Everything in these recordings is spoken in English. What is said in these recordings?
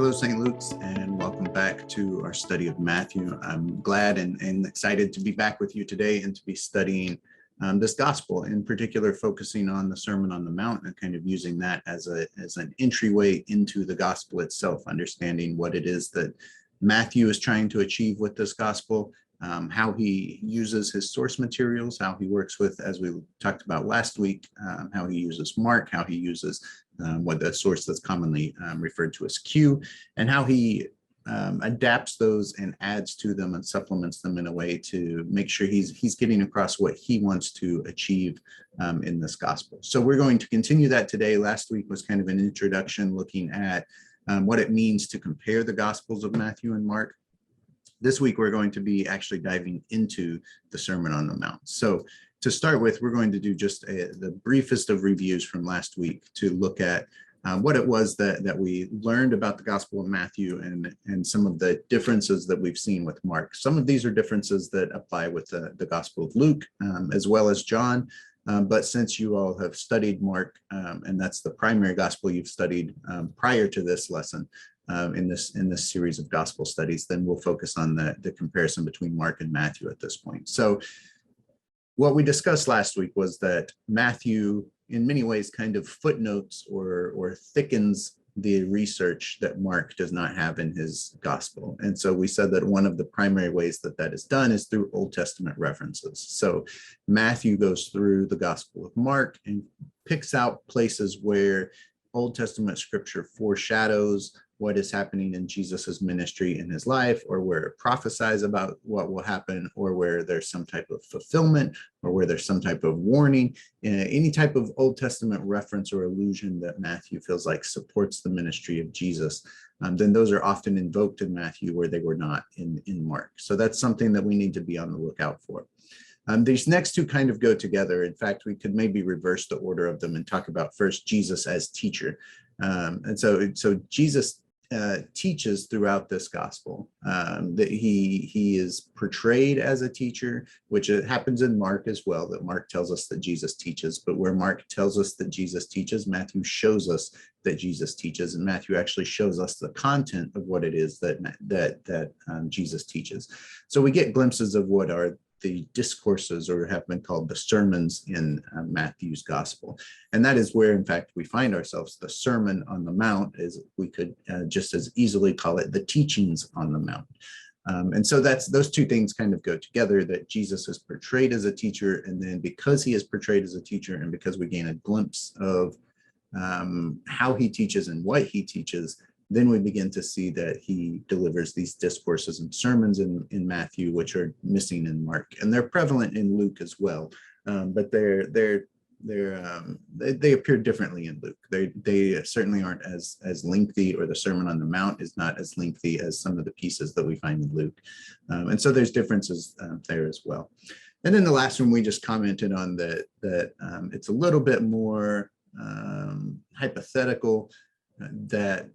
Hello, St. Luke's, and welcome back to our study of Matthew. I'm glad and excited to be back with you today and to be studying this gospel, in particular focusing on the Sermon on the Mount and kind of using that as an entryway into the gospel itself, understanding what it is that Matthew is trying to achieve with this gospel, how he uses his source materials, how he works with, as we talked about last week, how he uses Mark, how he uses what the source that's commonly referred to as Q, and how he adapts those and adds to them and supplements them in a way to make sure he's getting across what he wants to achieve in this gospel. So we're going to continue that today. Last week was kind of an introduction looking at what it means to compare the Gospels of Matthew and Mark. This week, we're going to be actually diving into the Sermon on the Mount. So to start with, we're going to do just the briefest of reviews from last week to look at what it was that we learned about the Gospel of Matthew and some of the differences that we've seen with Mark. Some of these are differences that apply with the Gospel of Luke as well as John. But since you all have studied Mark, and that's the primary gospel you've studied prior to this lesson, in this series of gospel studies, then we'll focus on the comparison between Mark and Matthew at this point. So what we discussed last week was that Matthew, in many ways, kind of footnotes or thickens the research that Mark does not have in his gospel. And so we said that one of the primary ways that is done is through Old Testament references. So Matthew goes through the Gospel of Mark and picks out places where Old Testament scripture foreshadows what is happening in Jesus's ministry in his life, or where it prophesies about what will happen, or where there's some type of fulfillment, or where there's some type of warning, any type of Old Testament reference or allusion that Matthew feels like supports the ministry of Jesus. Then those are often invoked in Matthew where they were not in Mark. So that's something that we need to be on the lookout for. These next two kind of go together. In fact, we could maybe reverse the order of them and talk about first Jesus as teacher. And so Jesus teaches throughout this gospel, that he is portrayed as a teacher, which it happens in Mark as well, that Mark tells us that Jesus teaches, but where Mark tells us that Jesus teaches, Matthew shows us that Jesus teaches, and Matthew actually shows us the content of what it is that Jesus teaches. So we get glimpses of what are the discourses, or have been called the sermons, in Matthew's gospel. And that is where, in fact, we find ourselves. The Sermon on the Mount is, we could just as easily call it the teachings on the Mount. And so those two things kind of go together, that Jesus is portrayed as a teacher, and then because he is portrayed as a teacher, and because we gain a glimpse of how he teaches and what he teaches, then we begin to see that he delivers these discourses and sermons in Matthew, which are missing in Mark, and they're prevalent in Luke as well. But they appear differently in Luke. They certainly aren't as lengthy, or the Sermon on the Mount is not as lengthy as some of the pieces that we find in Luke. And so there's differences there as well. And then the last one we just commented on, that it's a little bit more hypothetical, that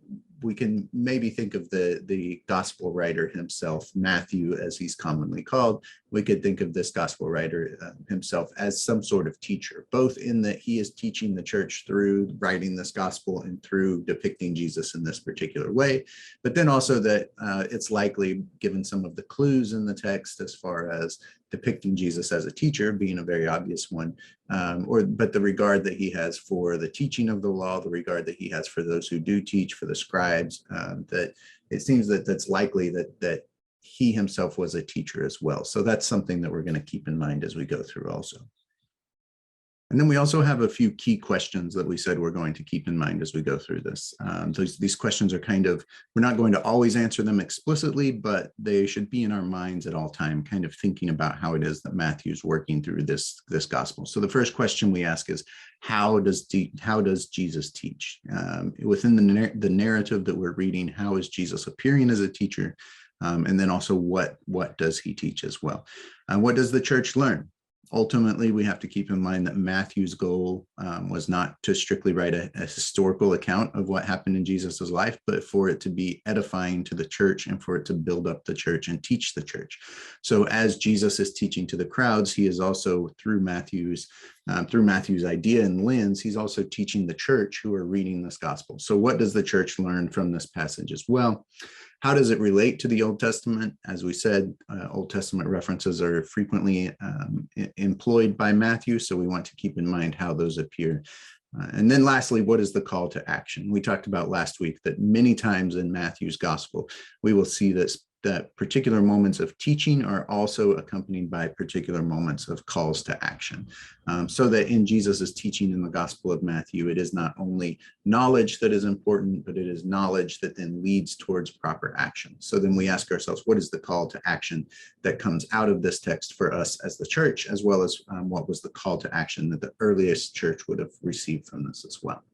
we can maybe think of the gospel writer himself, Matthew, as he's commonly called. We could think of this gospel writer himself as some sort of teacher, both in that he is teaching the church through writing this gospel and through depicting Jesus in this particular way, but then also that it's likely, given some of the clues in the text as far as depicting Jesus as a teacher being a very obvious one, but the regard that he has for the teaching of the law, the regard that he has for those who do teach, for the scribes, that it seems that that's likely that he himself was a teacher as well. So that's something that we're going to keep in mind as we go through also. And then we also have a few key questions that we said we're going to keep in mind as we go through this. These questions are we're not going to always answer them explicitly, but they should be in our minds at all time, kind of thinking about how it is that Matthew's working through this gospel. So the first question we ask is, how does Jesus teach? Within the narrative that we're reading, how is Jesus appearing as a teacher? And then also, what does he teach as well? What does the church learn? Ultimately, we have to keep in mind that Matthew's goal was not to strictly write a historical account of what happened in Jesus's life, but for it to be edifying to the church and for it to build up the church and teach the church. So as Jesus is teaching to the crowds, he is also through Matthew's idea and lens, he's also teaching the church who are reading this gospel. So what does the church learn from this passage as well? How does it relate to the Old Testament? As we said, Old Testament references are frequently employed by Matthew, so we want to keep in mind how those appear. And then lastly, what is the call to action? We talked about last week that many times in Matthew's gospel, we will see that particular moments of teaching are also accompanied by particular moments of calls to action. So that in Jesus's teaching in the Gospel of Matthew, it is not only knowledge that is important, but it is knowledge that then leads towards proper action. So then we ask ourselves, what is the call to action that comes out of this text for us as the church, as well as what was the call to action that the earliest church would have received from this as well?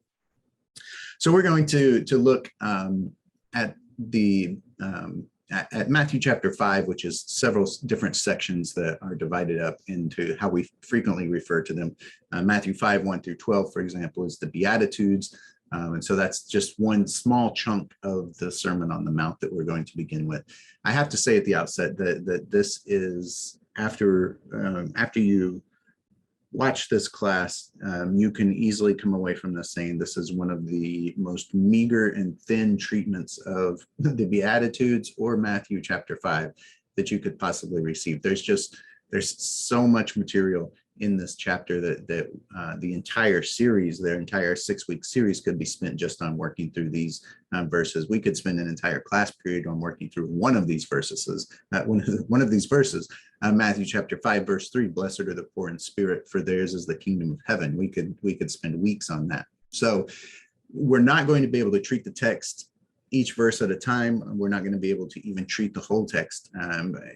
So we're going to look at Matthew chapter 5, which is several different sections that are divided up into how we frequently refer to them. Matthew 5, 1 through 12, for example, is the Beatitudes. And so that's just one small chunk of the Sermon on the Mount that we're going to begin with. I have to say at the outset that this is after you watch this class, you can easily come away from this saying this is one of the most meager and thin treatments of the Beatitudes or Matthew chapter 5 that you could possibly receive. There's so much material in this chapter that the entire series, their entire 6-week series, could be spent just on working through these verses. We could spend an entire class period on working through one of these verses. Matthew chapter 5, verse 3, blessed are the poor in spirit, for theirs is the kingdom of heaven. We could spend weeks on that. So we're not going to be able to treat the text each verse at a time. We're not going to be able to even treat the whole text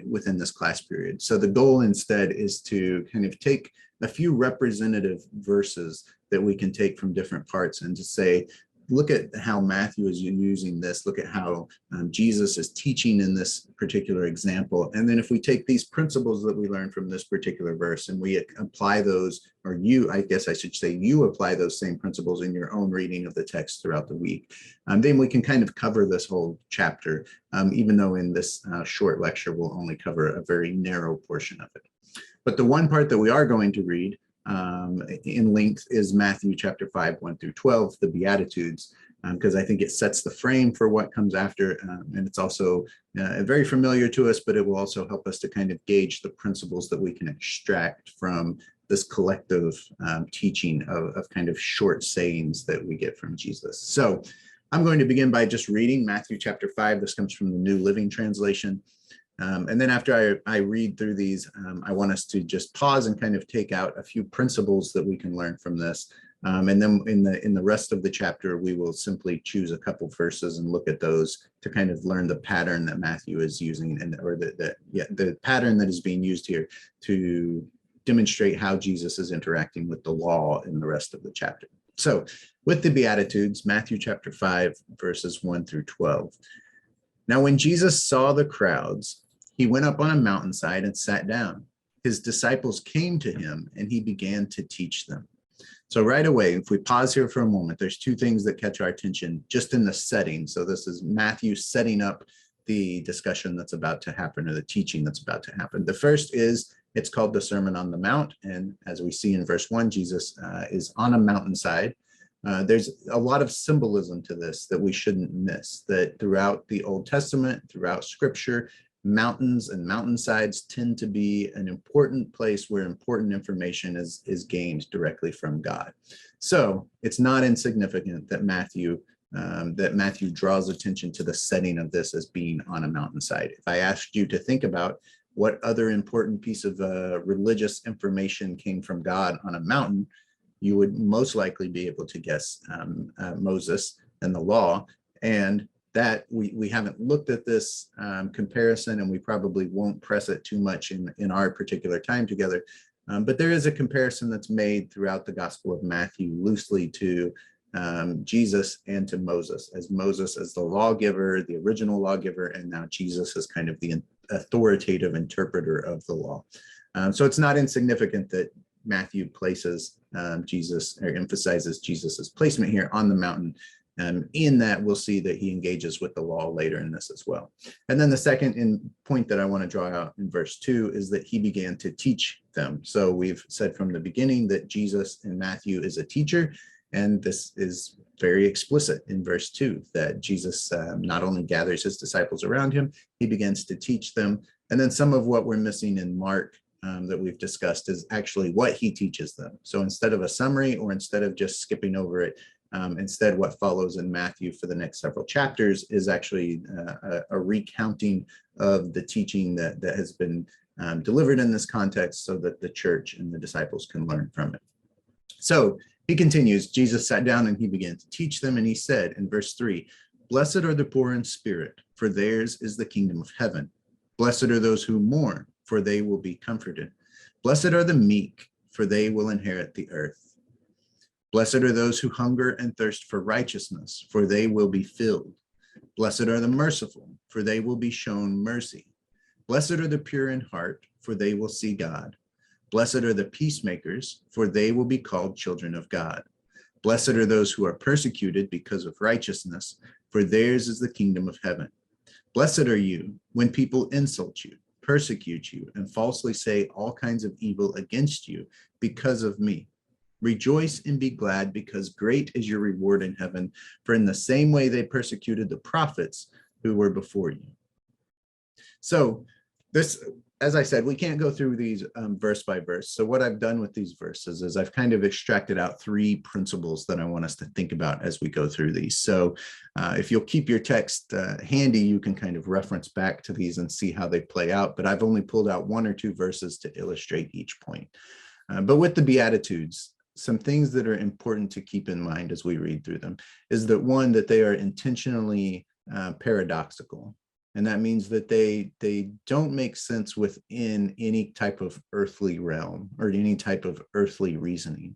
within this class period. So the goal instead is to kind of take a few representative verses that we can take from different parts and to say, look at how Matthew is using this, look at how Jesus is teaching in this particular example. And then if we take these principles that we learned from this particular verse and we apply those, or you apply those same principles in your own reading of the text throughout the week, then we can kind of cover this whole chapter, even though in this short lecture we'll only cover a very narrow portion of it. But the one part that we are going to read in length is Matthew chapter 5, 1 through 12, the Beatitudes, because I think it sets the frame for what comes after. And it's also very familiar to us, but it will also help us to kind of gauge the principles that we can extract from this collective teaching of kind of short sayings that we get from Jesus. So I'm going to begin by just reading Matthew chapter 5. This comes from the New Living Translation. And then after I read through these, I want us to just pause and kind of take out a few principles that we can learn from this. And then in the rest of the chapter, we will simply choose a couple verses and look at those to kind of learn the pattern that Matthew is using, the pattern that is being used here to demonstrate how Jesus is interacting with the law in the rest of the chapter. So with the Beatitudes, Matthew chapter 5, verses 1 through 12. Now, when Jesus saw the crowds, he went up on a mountainside and sat down. His disciples came to him and he began to teach them. So right away, if we pause here for a moment, there's two things that catch our attention just in the setting. So this is Matthew setting up the discussion that's about to happen, or the teaching that's about to happen. The first is, it's called the Sermon on the Mount. And as we see in verse 1, Jesus is on a mountainside. There's a lot of symbolism to this that we shouldn't miss, that throughout the Old Testament, throughout Scripture, mountains and mountainsides tend to be an important place where important information is gained directly from God. So it's not insignificant that Matthew draws attention to the setting of this as being on a mountainside. If I asked you to think about what other important piece of religious information came from God on a mountain, you would most likely be able to guess Moses and the law. And that we haven't looked at this comparison, and we probably won't press it too much in our particular time together. But there is a comparison that's made throughout the Gospel of Matthew loosely to Jesus and to Moses as the lawgiver, the original lawgiver, and now Jesus as kind of the authoritative interpreter of the law. So it's not insignificant that Matthew places Jesus, or emphasizes Jesus's placement here on the mountain. In that, we'll see that he engages with the law later in this as well. And then the second point that I want to draw out in verse 2 is that he began to teach them. So we've said from the beginning that Jesus in Matthew is a teacher, and this is very explicit in verse 2, that Jesus not only gathers his disciples around him, he begins to teach them. And then some of what we're missing in Mark that we've discussed is actually what he teaches them. So instead of a summary, or instead of just skipping over it, instead what follows in Matthew for the next several chapters is actually a recounting of the teaching that has been delivered in this context, so that the church and the disciples can learn from it. So he continues, Jesus sat down and he began to teach them, and he said in verse 3, "Blessed are the poor in spirit, for theirs is the kingdom of heaven. Blessed are those who mourn, for they will be comforted. Blessed are the meek, for they will inherit the earth. Blessed are those who hunger and thirst for righteousness, for they will be filled. Blessed are the merciful, for they will be shown mercy. Blessed are the pure in heart, for they will see God. Blessed are the peacemakers, for they will be called children of God. Blessed are those who are persecuted because of righteousness, for theirs is the kingdom of heaven. Blessed are you when people insult you, persecute you, and falsely say all kinds of evil against you because of me. Rejoice and be glad, because great is your reward in heaven, for in the same way they persecuted the prophets who were before you." So this, as I said, we can't go through these verse by verse. So what I've done with these verses is I've kind of extracted out 3 principles that I want us to think about as we go through these. So if you'll keep your text handy, you can kind of reference back to these and see how they play out. But I've only pulled out 1 or 2 verses to illustrate each point. But with the Beatitudes, some things that are important to keep in mind as we read through them is that, one, that they are intentionally paradoxical. And that means that they don't make sense within any type of earthly realm or any type of earthly reasoning.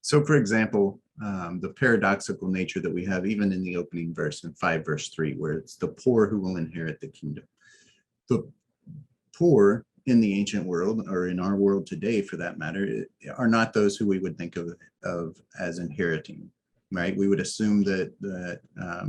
So for example, the paradoxical nature that we have even in the opening verse in 5 verse 3, where it's the poor who will inherit the kingdom. The poor in the ancient world, or in our world today for that matter, are not those who we would think of as inheriting, right? We would assume that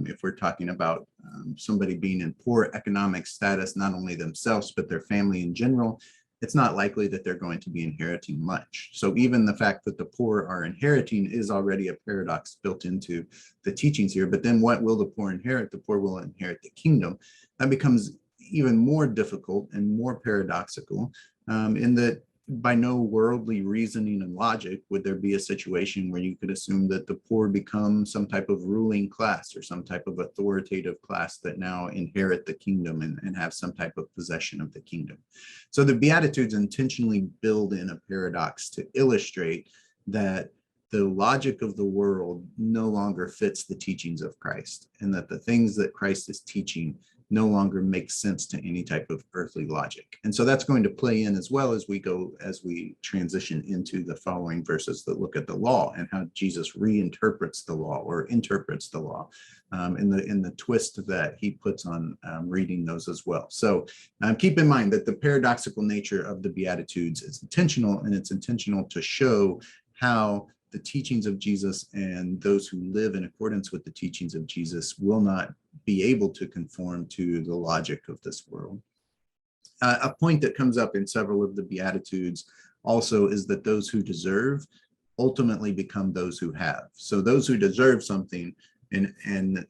if we're talking about somebody being in poor economic status, not only themselves, but their family in general, it's not likely that they're going to be inheriting much. So even the fact that the poor are inheriting is already a paradox built into the teachings here. But then what will the poor inherit? The poor will inherit the kingdom. That becomes even more difficult and more paradoxical in that by no worldly reasoning and logic would there be a situation where you could assume that the poor become some type of ruling class or some type of authoritative class that now inherit the kingdom and have some type of possession of the kingdom. So the Beatitudes intentionally build in a paradox to illustrate that the logic of the world no longer fits the teachings of Christ, and that the things that Christ is teaching no longer makes sense to any type of earthly logic. And so that's going to play in as well as we transition into the following verses that look at the law and how Jesus reinterprets the law or interprets the law in the twist that he puts on reading those as well. So keep in mind that the paradoxical nature of the Beatitudes is intentional, and it's intentional to show how the teachings of Jesus and those who live in accordance with the teachings of Jesus will not be able to conform to the logic of this world. A point that comes up in several of the Beatitudes also is that those who deserve ultimately become those who have. So those who deserve something and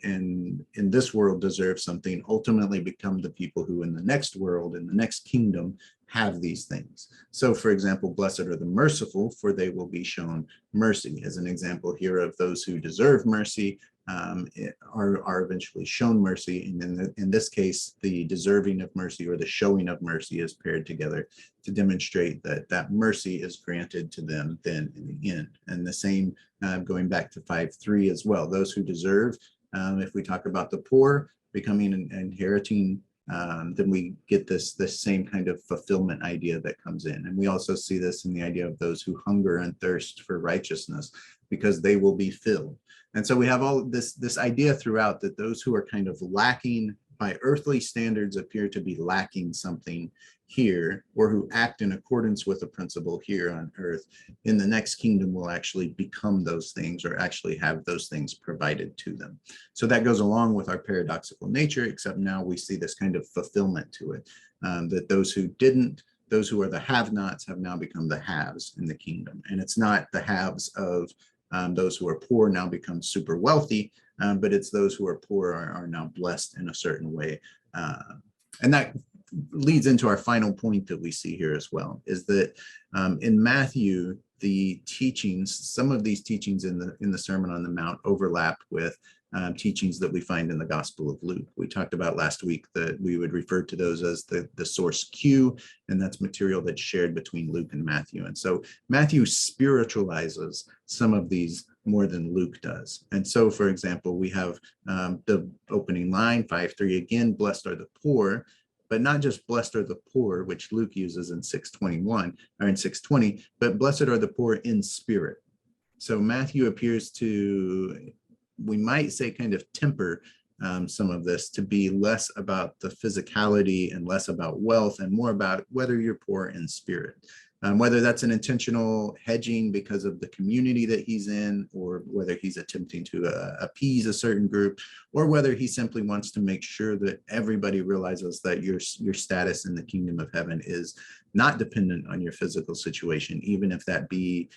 in this world deserve something ultimately become the people who in the next world, in the next kingdom, have these things. So for example, blessed are the merciful, for they will be shown mercy, as an example here of those who deserve mercy are eventually shown mercy. And in this case, the deserving of mercy or the showing of mercy is paired together to demonstrate that mercy is granted to them then in the end. And the same going back to 5:3 as well, those who deserve, if we talk about the poor becoming and inheriting, then we get this same kind of fulfillment idea that comes in. And we also see this in the idea of those who hunger and thirst for righteousness, because they will be filled. And so we have all this idea throughout that those who are kind of lacking by earthly standards appear to be lacking something here, or who act in accordance with a principle here on earth, in the next kingdom will actually become those things, or actually have those things provided to them. So that goes along with our paradoxical nature, except now we see this kind of fulfillment to it, that those who didn't, those who are the have-nots, have now become the haves in the kingdom. And it's not the haves of those who are poor now become super wealthy, but it's those who are poor are now blessed in a certain way. And that leads into our final point that we see here as well, is that in Matthew, the teachings, some of these teachings in the Sermon on the Mount overlap with teachings that we find in the Gospel of Luke. We talked about last week that we would refer to those as the source Q, and that's material that's shared between Luke and Matthew. And so Matthew spiritualizes some of these more than Luke does. And so, for example, we have the opening line, 5:3 again, blessed are the poor, but not just blessed are the poor, which Luke uses in 6:21 or in 6:20, but blessed are the poor in spirit. So Matthew appears to, we might say, kind of temper some of this to be less about the physicality and less about wealth and more about whether you're poor in spirit. Whether that's an intentional hedging because of the community that he's in, or whether he's attempting to appease a certain group, or whether he simply wants to make sure that everybody realizes that your status in the kingdom of heaven is not dependent on your physical situation, even if that be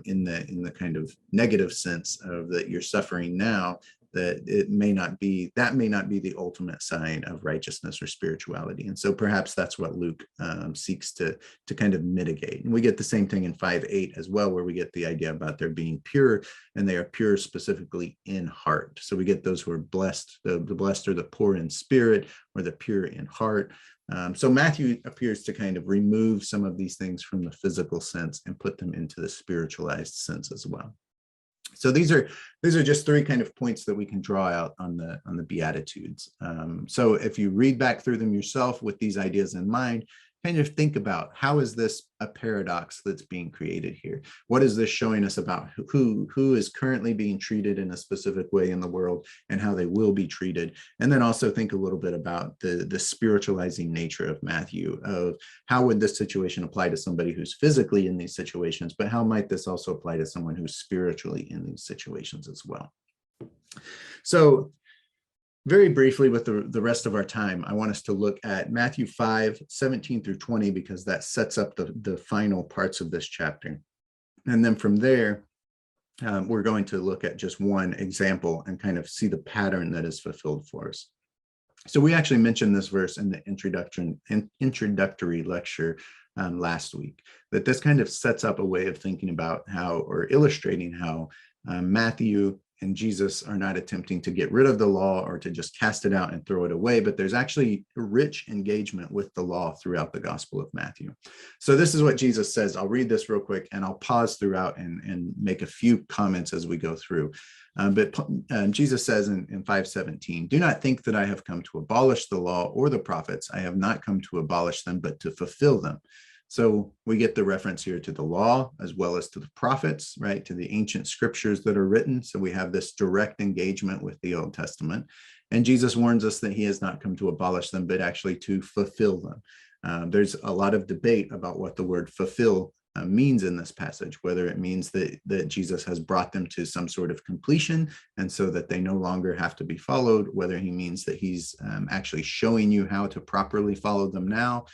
in the kind of negative sense of that you're suffering now, that it may not be, that may not be the ultimate sign of righteousness or spirituality. And so perhaps that's what Luke seeks to kind of mitigate. And we get the same thing in 5:8 as well, where we get the idea about their being pure, and they are pure specifically in heart. So we get those who are blessed, the blessed are the poor in spirit, or the pure in heart. So Matthew appears to kind of remove some of these things from the physical sense and put them into the spiritualized sense as well. So these are just three kind of points that we can draw out on the Beatitudes. So if you read back through them yourself with these ideas in mind, kind of think about, how is this a paradox that's being created here? What is this showing us about who is currently being treated in a specific way in the world and how they will be treated? And then also think a little bit about the spiritualizing nature of Matthew, of how would this situation apply to somebody who's physically in these situations, but how might this also apply to someone who's spiritually in these situations as well? So very briefly, with the rest of our time, I want us to look at Matthew 5:17 through 20, because that sets up the final parts of this chapter. And then from there, we're going to look at just one example and kind of see the pattern that is fulfilled for us. So we actually mentioned this verse in the introductory lecture last week, that this kind of sets up a way of thinking about how, or illustrating how Matthew and Jesus are not attempting to get rid of the law or to just cast it out and throw it away, but there's actually rich engagement with the law throughout the Gospel of Matthew. So this is what Jesus says. I'll read this real quick, and I'll pause throughout and make a few comments as we go through. But Jesus says in 5:17, "Do not think that I have come to abolish the law or the prophets. I have not come to abolish them, but to fulfill them." So we get the reference here to the law as well as to the prophets, right? To the ancient scriptures that are written. So we have this direct engagement with the Old Testament. And Jesus warns us that he has not come to abolish them, but actually to fulfill them. There's a lot of debate about what the word fulfill means in this passage, whether it means that Jesus has brought them to some sort of completion, and so that they no longer have to be followed, whether he means that he's actually showing you how to properly follow them now,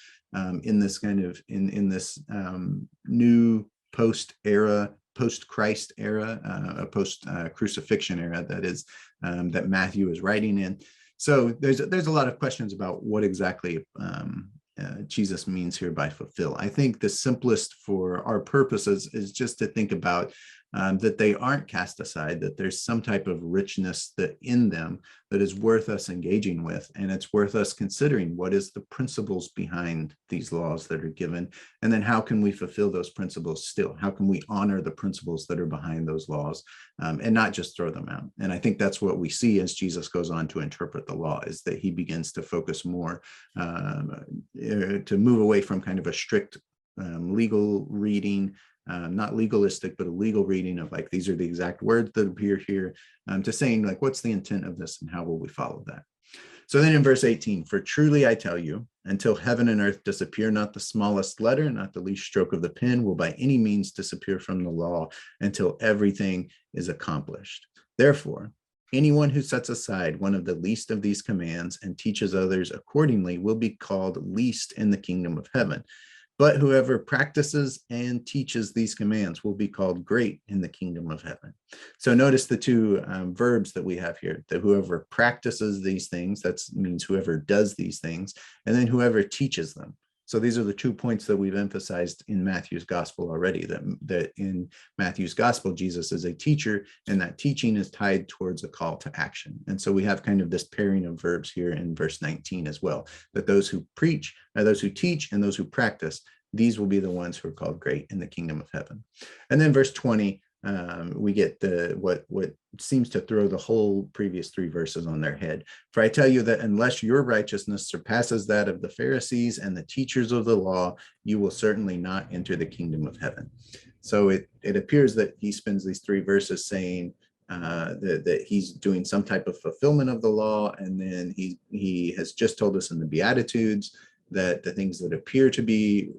in this kind of in this new post-Christ era, a post-crucifixion era, that is, that Matthew is writing in. So there's a lot of questions about what exactly Jesus means here by fulfill. I think the simplest for our purposes is just to think about that they aren't cast aside, that there's some type of richness that in them that is worth us engaging with, and it's worth us considering what is the principles behind these laws that are given, and then how can we fulfill those principles still? How can we honor the principles that are behind those laws, and not just throw them out? And I think that's what we see as Jesus goes on to interpret the law, is that he begins to focus more, to move away from kind of a strict legal reading, not legalistic, but a legal reading of like, these are the exact words that appear here, to saying like, what's the intent of this and how will we follow that? So then in verse 18, for truly I tell you, until heaven and earth disappear, not the smallest letter, not the least stroke of the pen will by any means disappear from the law until everything is accomplished. Therefore, anyone who sets aside one of the least of these commands and teaches others accordingly will be called least in the kingdom of heaven. But whoever practices and teaches these commands will be called great in the kingdom of heaven. So notice the two verbs that we have here, that whoever practices these things, that means whoever does these things, and then whoever teaches them. So these are the 2 points that we've emphasized in Matthew's gospel already, that in Matthew's gospel, Jesus is a teacher, and that teaching is tied towards a call to action. And so we have kind of this pairing of verbs here in verse 19 as well, that those who preach, those who teach, and those who practice, these will be the ones who are called great in the kingdom of heaven. And then verse 20, we get what seems to throw the whole previous 3 verses on their head. For I tell you that unless your righteousness surpasses that of the Pharisees and the teachers of the law, you will certainly not enter the kingdom of heaven. So it appears that he spends these 3 verses saying that he's doing some type of fulfillment of the law, and then he has just told us in the Beatitudes that the things that appear to be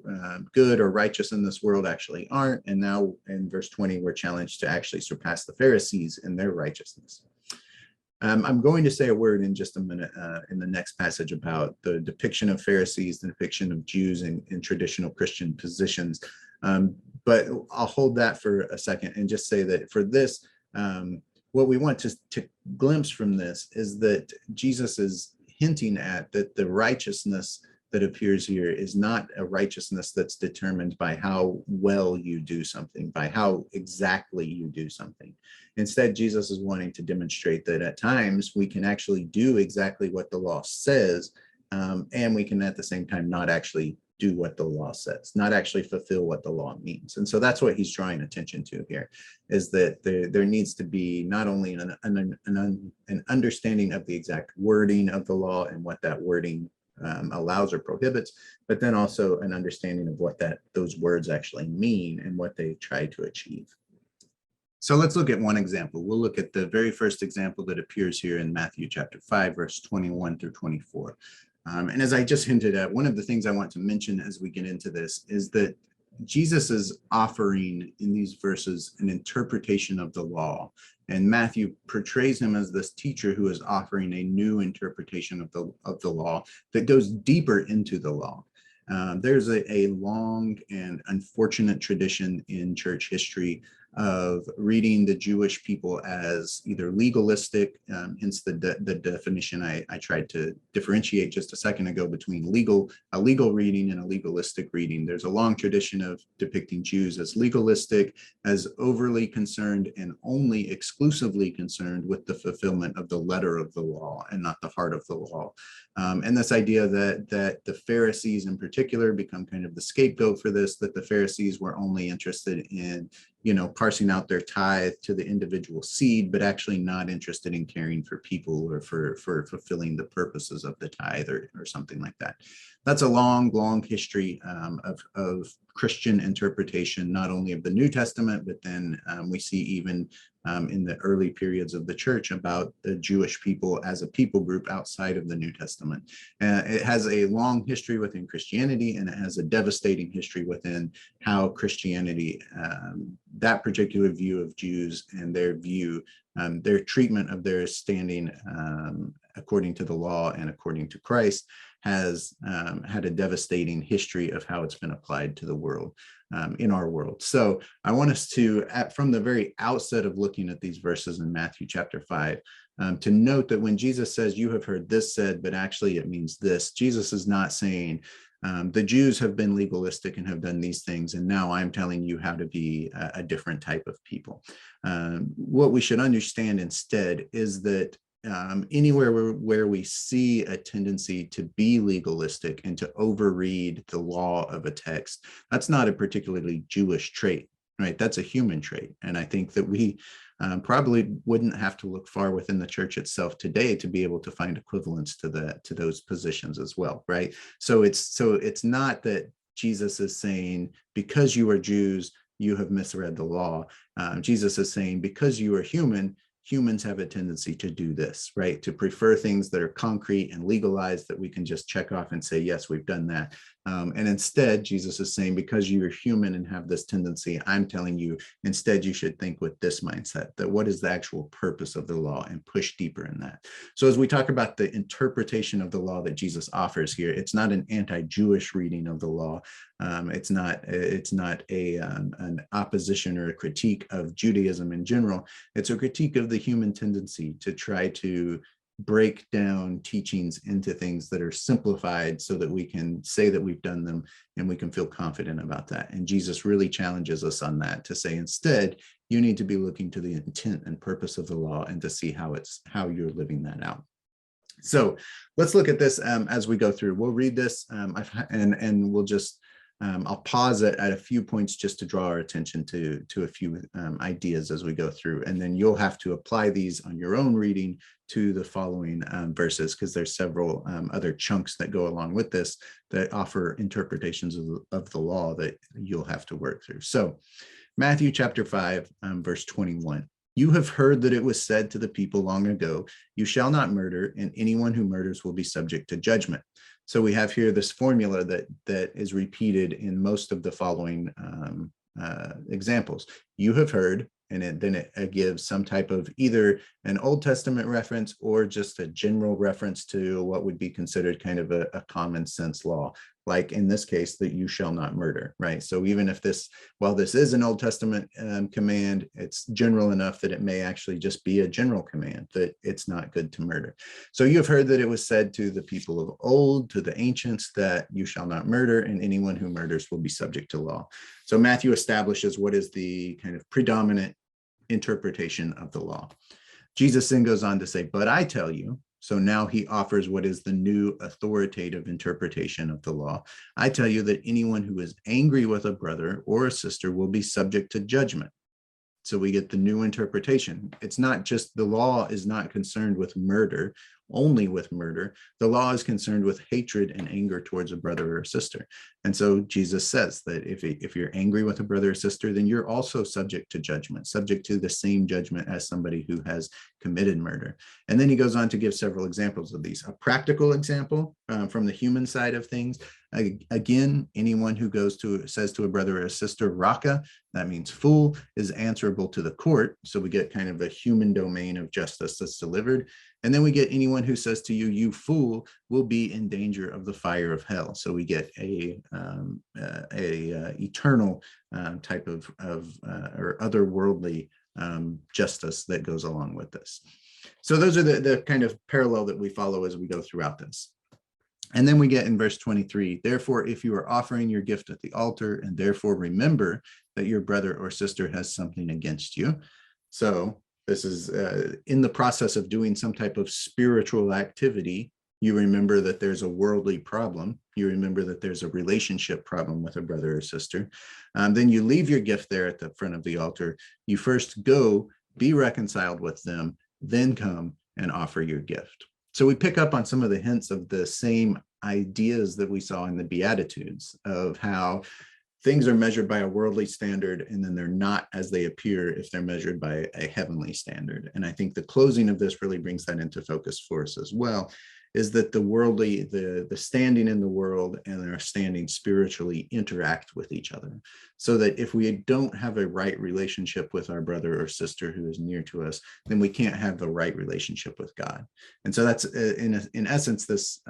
good or righteous in this world actually aren't. And now in verse 20, we're challenged to actually surpass the Pharisees in their righteousness. I'm going to say a word in just a minute in the next passage about the depiction of Pharisees, the depiction of Jews in traditional Christian positions. But I'll hold that for a second and just say that for this, what we want to glimpse from this is that Jesus is hinting at that the righteousness that appears here is not a righteousness that's determined by how well you do something, by how exactly you do something. Instead, Jesus is wanting to demonstrate that at times we can actually do exactly what the law says, and we can at the same time not actually do what the law says, not actually fulfill what the law means. And so that's what he's drawing attention to here, is that there needs to be not only an understanding of the exact wording of the law and what that wording allows or prohibits, but then also an understanding of what those words actually mean and what they try to achieve. So let's look at one example. We'll look at the very first example that appears here in Matthew chapter 5, verse 21 through 24. And as I just hinted at, one of the things I want to mention as we get into this is that Jesus is offering in these verses an interpretation of the law. And Matthew portrays him as this teacher who is offering a new interpretation of the law that goes deeper into the law. There's a long and unfortunate tradition in church history of reading the Jewish people as either legalistic, hence the definition I tried to differentiate just a second ago between a legal reading and a legalistic reading. There's a long tradition of depicting Jews as legalistic, as overly concerned and only exclusively concerned with the fulfillment of the letter of the law and not the heart of the law. And this idea that the Pharisees in particular become kind of the scapegoat for this, that the Pharisees were only interested in parsing out their tithe to the individual seed, but actually not interested in caring for people or for fulfilling the purposes of the tithe or something like that. That's a long history of Christian interpretation, not only of the New Testament, but then we see even in the early periods of the church about the Jewish people as a people group outside of the New Testament. It has a long history within Christianity, and it has a devastating history within how Christianity, that particular view of Jews and their treatment of their standing according to the law and according to Christ has had a devastating history of how it's been applied to the world, in our world. So I want us to, from the very outset of looking at these verses in Matthew chapter 5, to note that when Jesus says, "You have heard this said, but actually it means this," Jesus is not saying, the Jews have been legalistic and have done these things, and now I'm telling you how to be a different type of people. What we should understand instead is that anywhere where we see a tendency to be legalistic and to overread the law of a text, that's not a particularly Jewish trait, right? That's a human trait. And I think that we probably wouldn't have to look far within the church itself today to be able to find equivalents to those positions as well, right? So it's not that Jesus is saying, because you are Jews, you have misread the law. Jesus is saying, because you are human, humans have a tendency to do this, right? To prefer things that are concrete and legalized that we can just check off and say, yes, we've done that. And instead, Jesus is saying, because you're human and have this tendency, I'm telling you, instead, you should think with this mindset, that what is the actual purpose of the law, and push deeper in that. So as we talk about the interpretation of the law that Jesus offers here, it's not an anti-Jewish reading of the law. It's not an opposition or a critique of Judaism in general. It's a critique of the human tendency to try to break down teachings into things that are simplified so that we can say that we've done them and we can feel confident about that. And Jesus really challenges us on that, to say, instead, you need to be looking to the intent and purpose of the law and to see how you're living that out. So let's look at this as we go through. We'll read this and we'll just I'll pause it at a few points just to draw our attention to a few ideas as we go through, and then you'll have to apply these on your own reading to the following verses, because there's several other chunks that go along with this that offer interpretations of the law that you'll have to work through. So Matthew chapter 5, verse 21. You have heard that it was said to the people long ago, you shall not murder, and anyone who murders will be subject to judgment. So we have here this formula that is repeated in most of the following examples. You have heard, and then it gives some type of either an Old Testament reference or just a general reference to what would be considered kind of a common sense law, like in this case, that you shall not murder, right? So even if while this is an Old Testament command, it's general enough that it may actually just be a general command that it's not good to murder. So you have heard that it was said to the people of old, to the ancients, that you shall not murder, and anyone who murders will be subject to law. So Matthew establishes what is the kind of predominant interpretation of the law. Jesus then goes on to say, but I tell you, so now he offers what is the new authoritative interpretation of the law. I tell you that anyone who is angry with a brother or a sister will be subject to judgment. So we get the new interpretation. It's not just, the law is not concerned with murder, only with murder. The law is concerned with hatred and anger towards a brother or a sister. And so Jesus says that if you're angry with a brother or sister, then you're also subject to judgment, subject to the same judgment as somebody who has committed murder. And then he goes on to give several examples of these. A practical example from the human side of things. Again, anyone who says to a brother or a sister, Raka, that means fool, is answerable to the court. So we get kind of a human domain of justice that's delivered. And then we get anyone who says to you, you fool, will be in danger of the fire of hell. So we get a eternal type of or otherworldly justice that goes along with this. So those are the kind of parallel that we follow as we go throughout this. And then we get in verse 23, therefore, if you are offering your gift at the altar, and therefore remember that your brother or sister has something against you. So this is in the process of doing some type of spiritual activity. You remember that there's a worldly problem. You remember that there's a relationship problem with a brother or sister. Then you leave your gift there at the front of the altar. You first go, be reconciled with them, then come and offer your gift. So we pick up on some of the hints of the same ideas that we saw in the Beatitudes, of how things are measured by a worldly standard, and then they're not as they appear if they're measured by a heavenly standard. And I think the closing of this really brings that into focus for us as well, is that the worldly, the standing in the world and our standing spiritually interact with each other. So that if we don't have a right relationship with our brother or sister who is near to us, then we can't have the right relationship with God. And so that's in essence, this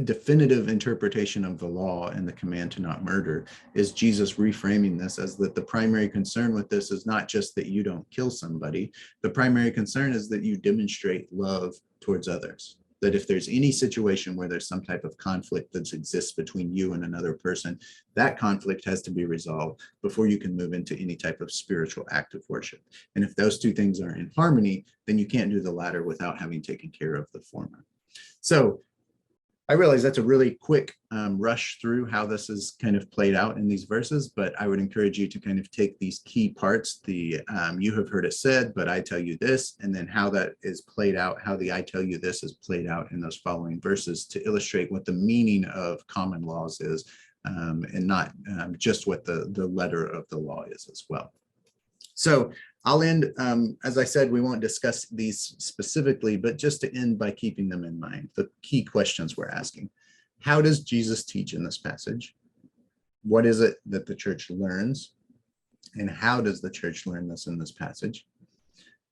definitive interpretation of the law and the command to not murder is Jesus reframing this as that the primary concern with this is not just that you don't kill somebody. The primary concern is that you demonstrate love towards others. That if there's any situation where there's some type of conflict that exists between you and another person, that conflict has to be resolved before you can move into any type of spiritual act of worship. And if those two things are in harmony, then you can't do the latter without having taken care of the former. So I realize that's a really quick rush through how this is kind of played out in these verses, but I would encourage you to kind of take these key parts, the you have heard it said, but I tell you this, and then how that is played out, how the I tell you this is played out in those following verses to illustrate what the meaning of common laws is, and not just what the letter of the law is as well. So I'll end, as I said, we won't discuss these specifically, but just to end by keeping them in mind, the key questions we're asking. How does Jesus teach in this passage? What is it that the church learns? And how does the church learn this in this passage?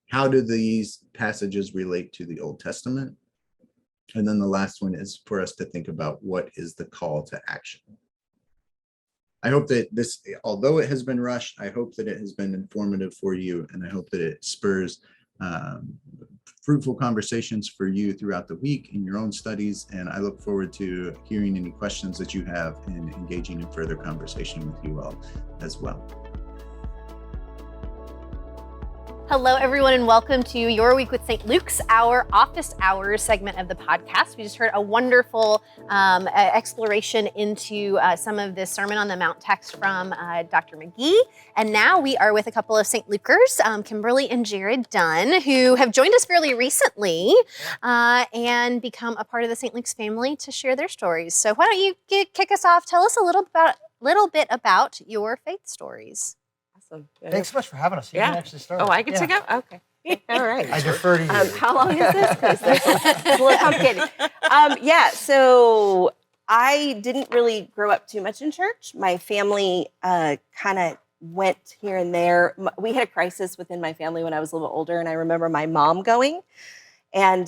How do these passages relate to the Old Testament? And then the last one is for us to think about what is the call to action. I hope that this, although it has been rushed, I hope that it has been informative for you, and I hope that it spurs fruitful conversations for you throughout the week in your own studies. And I look forward to hearing any questions that you have and engaging in further conversation with you all as well. Hello, everyone, and welcome to Your Week with St. Luke's, our office hours segment of the podcast. We just heard a wonderful exploration into some of this Sermon on the Mount text from Dr. McGee. And now we are with a couple of St. Lukers, Kimberlee and Jared Dunn, who have joined us fairly recently and become a part of the St. Luke's family to share their stories. So why don't you kick us off? Tell us a little bit about your faith stories. Thanks so much for having us. You can actually start. Oh, I get to go? Okay. All right. I defer to you. How long is this? Because it's a little complicated. So I didn't really grow up too much in church. My family kind of went here and there. We had a crisis within my family when I was a little older, and I remember my mom going. And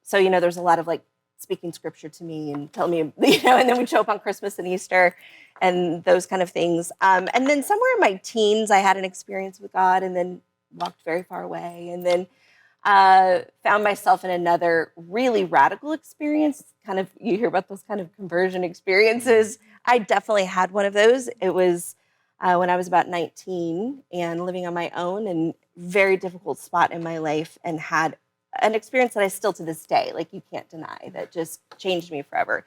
so, there's a lot of like speaking scripture to me and telling me, and then we'd show up on Christmas and Easter and those kind of things. And then somewhere in my teens, I had an experience with God and then walked very far away and then found myself in another really radical experience. Kind of, you hear about those kind of conversion experiences. I definitely had one of those. It was when I was about 19 and living on my own and very difficult spot in my life, and had an experience that I still to this day, like you can't deny, that just changed me forever.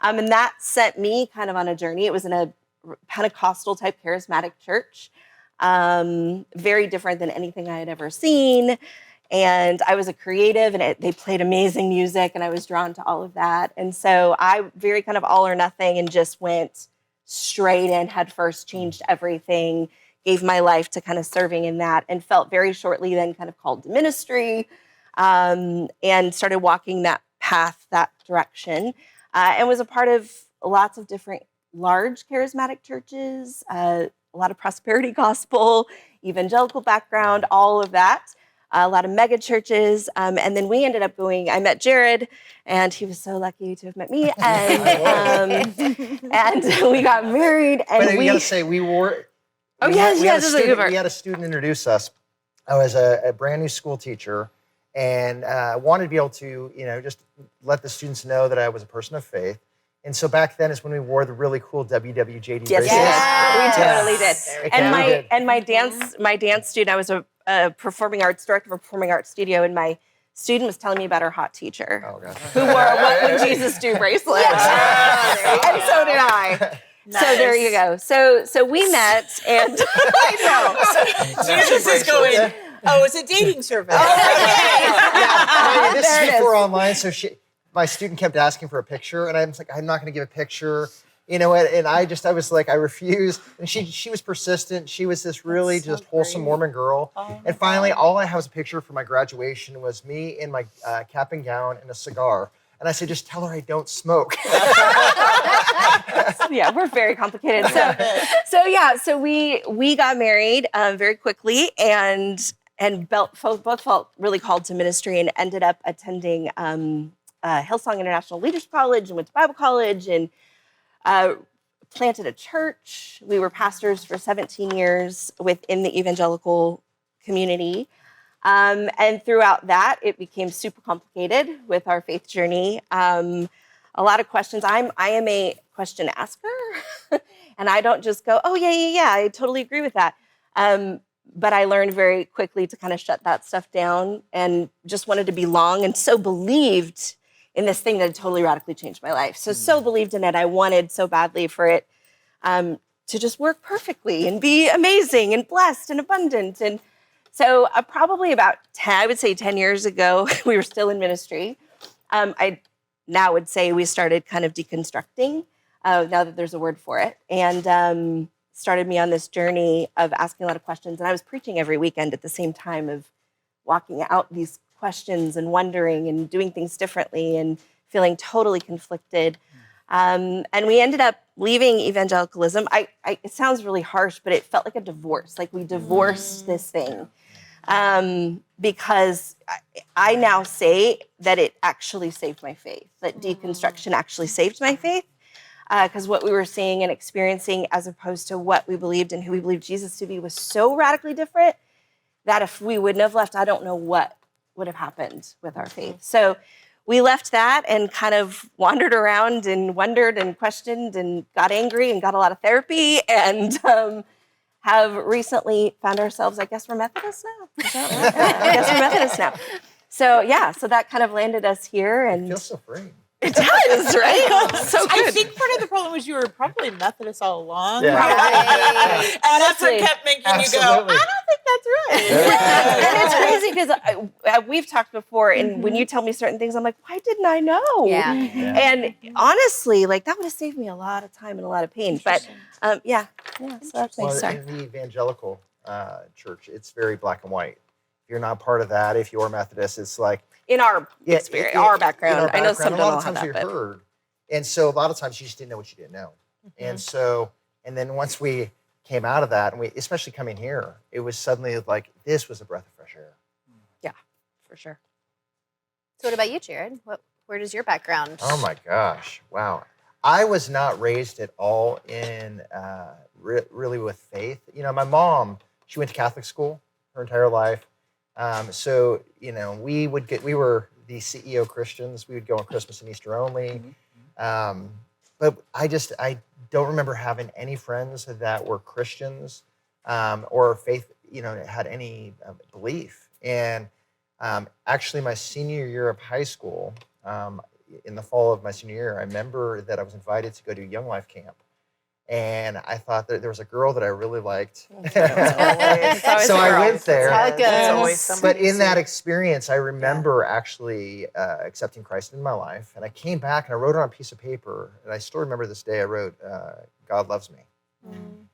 And that sent me kind of on a journey. It was in a Pentecostal type charismatic church, very different than anything I had ever seen. And I was a creative, and they played amazing music, and I was drawn to all of that. And so I very kind of all or nothing and just went straight in, head first, changed everything, gave my life to kind of serving in that, and felt very shortly then kind of called to ministry, and started walking that path, that direction. And was a part of lots of different large charismatic churches, a lot of prosperity gospel, evangelical background, all of that, a lot of mega churches. And then we ended up I met Jared, and he was so lucky to have met me. And, and we got married. And but we got to say, we had a student introduce us. I was a brand new school teacher, and wanted to be able to, just let the students know that I was a person of faith. And so back then is when we wore the really cool WWJD bracelets. Yes, we totally did. And my dance student, I was a performing arts director of a performing arts studio, and my student was telling me about her hot teacher, who wore a "What Would Jesus Do" bracelet. And so did I. Nice. So there you go. So we met, and I know. Jesus is going. Oh, it's a dating service. This is before online, so my student kept asking for a picture, and I was like, I'm not going to give a picture, and I was like, I refused. And she was persistent. She was this really just wholesome Mormon girl. And finally, all I have was a picture for my graduation was me in my cap and gown and a cigar. And I said, just tell her I don't smoke. Yeah, we're very complicated. So we got married very quickly, and both felt really called to ministry, and ended up attending Hillsong International Leadership College, and went to Bible college, and planted a church. We were pastors for 17 years within the evangelical community. And throughout that, it became super complicated with our faith journey. A lot of questions. I am a question asker, and I don't just go, oh, yeah, I totally agree with that. But I learned very quickly to kind of shut that stuff down, and just wanted to belong, and so believed in this thing that had totally radically changed my life. So believed in it. I wanted so badly for it to just work perfectly and be amazing and blessed and abundant. And so probably about 10 years ago, we were still in ministry. I now would say we started kind of deconstructing, now that there's a word for it. And started me on this journey of asking a lot of questions. And I was preaching every weekend at the same time of walking out these questions and wondering and doing things differently and feeling totally conflicted. And we ended up leaving evangelicalism. It sounds really harsh, but it felt like a divorce. Like we divorced this thing. Because I now say that it actually saved my faith, that deconstruction actually saved my faith. Because what we were seeing and experiencing as opposed to what we believed and who we believed Jesus to be was so radically different that if we wouldn't have left, I don't know what would have happened with our faith. So we left that and kind of wandered around and wondered and questioned and got angry and got a lot of therapy and have recently found ourselves, I guess we're Methodists now. Is that right? I guess we're Methodists now. So yeah, so that kind of landed us here. And It feels so free. it does, right? So good. I think part of the problem was you were probably Methodist all along. Yeah. Right. And that's what Absolutely. kept making you go, I Absolutely. don't think that's right. And it's crazy because we've talked before, and when you tell me certain things, I'm like, why didn't I know? Yeah. And honestly, like that would have saved me a lot of time and a lot of pain. But yeah. So that's Well, sorry. in the evangelical church, it's very black and white. If you're not part of that, if you're Methodist, it's like, In our experience, our background, I know some a don't lot know of how times that, you but heard, and so a lot of times you just didn't know what you didn't know, and then once we came out of that, and we especially coming here, it was suddenly like this was a breath of fresh air. for sure. So what about you, Jared? Where does your background? Oh my gosh, wow! I was not raised at all in really with faith. You know, my mom, she went to Catholic school her entire life. So, you know, we were the CEO Christians. We would go on Christmas and Easter only. But I don't remember having any friends that were Christians or faith, you know, had any belief. And actually my senior year of high school, in the fall of my senior year, I remember that I was invited to go to Young Life camp. And I thought that there was a girl that I really liked. So I went there. That's how it goes. It's always somebody But in that you experience, I remember actually accepting Christ in my life. And I came back and I wrote on a piece of paper. And I still remember this day I wrote, God loves me.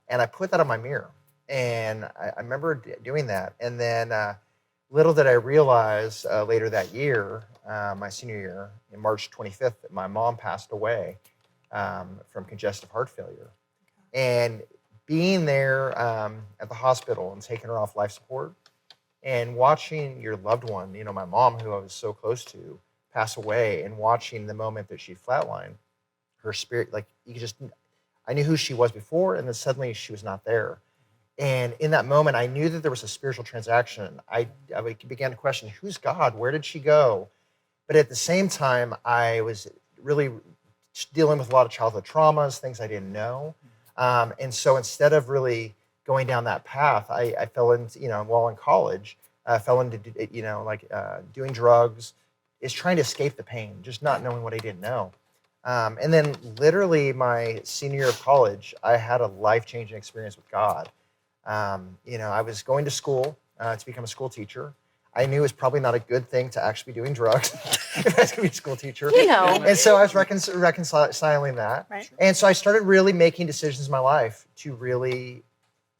And I put that on my mirror. And I remember doing that. And then little did I realize later that year, my senior year, in March 25th, that my mom passed away from congestive heart failure. And being there at the hospital and taking her off life support and watching your loved one, you know, my mom, who I was so close to, pass away, and watching the moment that she flatlined, her spirit, like I knew who she was before, and then suddenly she was not there. And in that moment, I knew that there was a spiritual transaction. I began to question, who's God? Where did she go? But at the same time, I was really dealing with a lot of childhood traumas, things I didn't know. And so instead of really going down that path, I fell into, you know, while in college, fell into, you know, like doing drugs, is trying to escape the pain, just not knowing what I didn't know. And then literally my senior year of college, I had a life-changing experience with God. You know, I was going to school to become a school teacher. I knew it was probably not a good thing to actually be doing drugs if I was going to be a school teacher. You know. And so I was reconciling that. Right. And so I started really making decisions in my life to really,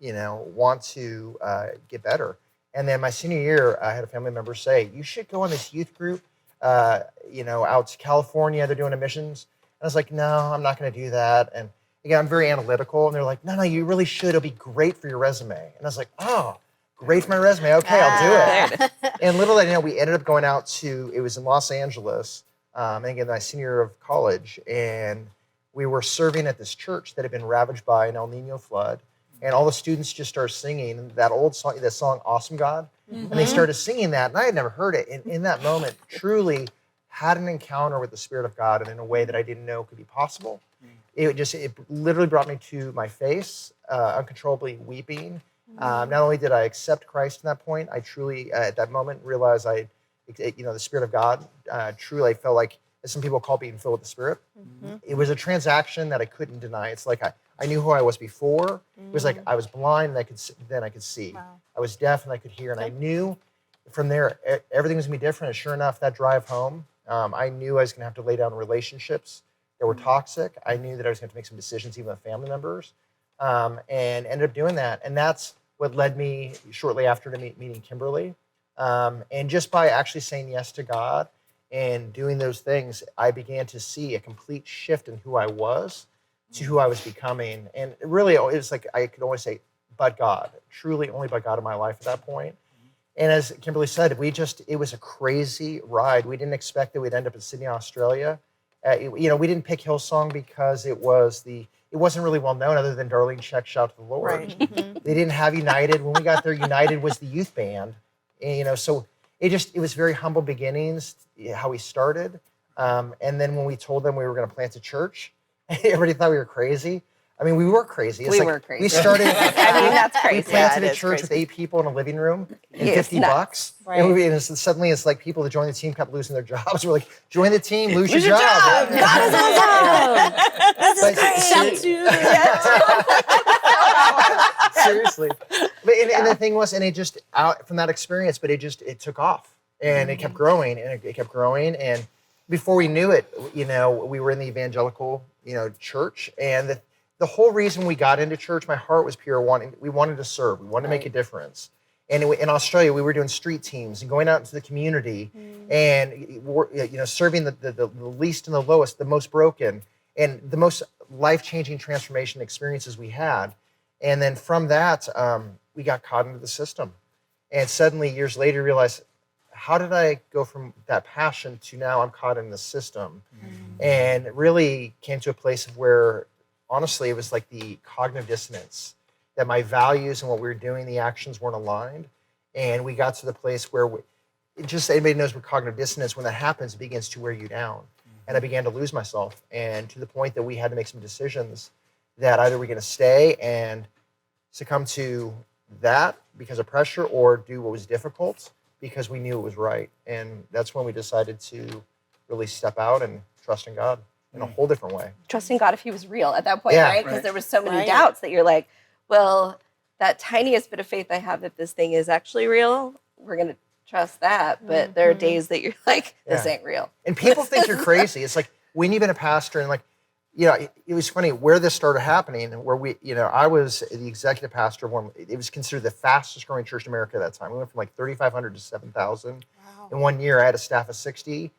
you know, want to get better. And then my senior year, I had a family member say, you should go on this youth group, you know, out to California. They're doing admissions. And I was like, no, I'm not going to do that. And again, I'm very analytical. And they're like, no, you really should. It'll be great for your resume. And I was like, oh, great for my resume. Okay, I'll do it. And little did I know, we ended up going out to, it was in Los Angeles, and again, my senior year of college, and we were serving at this church that had been ravaged by an El Nino flood, and all the students just started singing that old song, that song, Awesome God, and they started singing that, and I had never heard it, and in that moment, truly had an encounter with the Spirit of God, and in a way that I didn't know could be possible. It literally brought me to my face, uncontrollably weeping. Not only did I accept Christ in that point, I truly, at that moment, realized the Spirit of God, truly I felt like, as some people call being filled with the Spirit. It was a transaction that I couldn't deny. It's like I knew who I was before. It was like I was blind, and then I could see. Wow. I was deaf, and I could hear. And I knew from there, everything was going to be different. And sure enough, that drive home, I knew I was going to have to lay down relationships that were toxic. I knew that I was going to have to make some decisions, even with family members. and ended up doing that. And that's what led me shortly after to meeting Kimberlee. And just by actually saying yes to God and doing those things, I began to see a complete shift in who I was to who I was becoming. And really, it was like I could always say, but God, truly only but God in my life at that point. And as Kimberlee said, it was a crazy ride. We didn't expect that we'd end up in Sydney, Australia. We didn't pick Hillsong because it wasn't really well known other than Darlene Check Shout to the Lord. Right. They didn't have United. When we got there, United was the youth band. And, so it was very humble beginnings, how we started. And then when we told them we were going to plant a church, everybody thought we were crazy. I mean, we were crazy. We were crazy. We started. I mean, that's crazy. We planted Yeah, it a is church crazy. with 8 people in a living room and It's $50. nuts. Right. And suddenly it's like people that joined the team kept losing their jobs. We're like, join the team, lose your Lose your job. job. God is awesome. This But is great. Shout you. Seriously. And the thing was, and it just out from that experience, but it took off and it kept growing and it kept growing. And before we knew it, we were in the evangelical, church. And the whole reason we got into church, my heart was pure. We wanted to serve. We wanted to make a difference. And in Australia, we were doing street teams and going out into the community and serving the least and the lowest, the most broken, and the most life-changing transformation experiences we had. And then from that, we got caught into the system. And suddenly, years later, realized, how did I go from that passion to now I'm caught in the system? And it really came to a place of where, honestly, it was like the cognitive dissonance, that my values and what we were doing, the actions weren't aligned. And we got to the place where anybody knows what cognitive dissonance, when that happens, it begins to wear you down. And I began to lose myself, and to the point that we had to make some decisions that either we're going to stay and succumb to that because of pressure, or do what was difficult because we knew it was right. And that's when we decided to really step out and trust in God in a whole different way. Trusting God if he was real at that point, Yeah. right? Because there was so many Right. doubts that you're like, well, that tiniest bit of faith I have that this thing is actually real, we're going to trust that. But there are days that you're like, this Yeah. ain't real. And people think you're crazy. It's like when you've been a pastor and it was funny where this started happening, where I was the executive pastor of one. It was considered the fastest growing church in America at that time. We went from like 3,500 to 7,000 in 1 year. I had a staff of 60.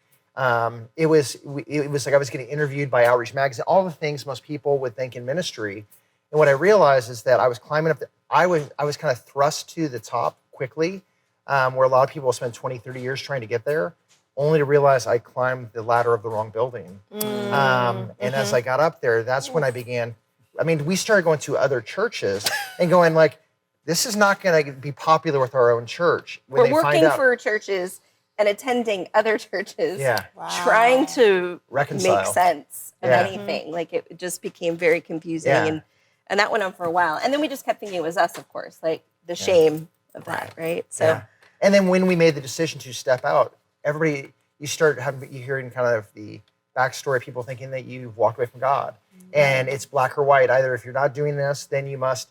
It was like I was getting interviewed by Outreach Magazine, all the things most people would think in ministry. And what I realized is that I was climbing up. I was kind of thrust to the top quickly, where a lot of people spend 20, 30 years trying to get there, only to realize I climbed the ladder of the wrong building. And as I got up there, that's when I began. I mean, we started going to other churches and going like, this is not going to be popular with our own church. When We're they find working out, for churches and attending other churches, yeah, trying to reconcile. make sense of Yeah. anything. Like it just became very confusing. Yeah. And that went on for a while. And then we just kept thinking it was us, of course, like the shame of that, right? So Yeah. And then when we made the decision to step out, everybody, you hearing kind of the backstory, people thinking that you've walked away from God. And it's black or white. Either if you're not doing this, then you must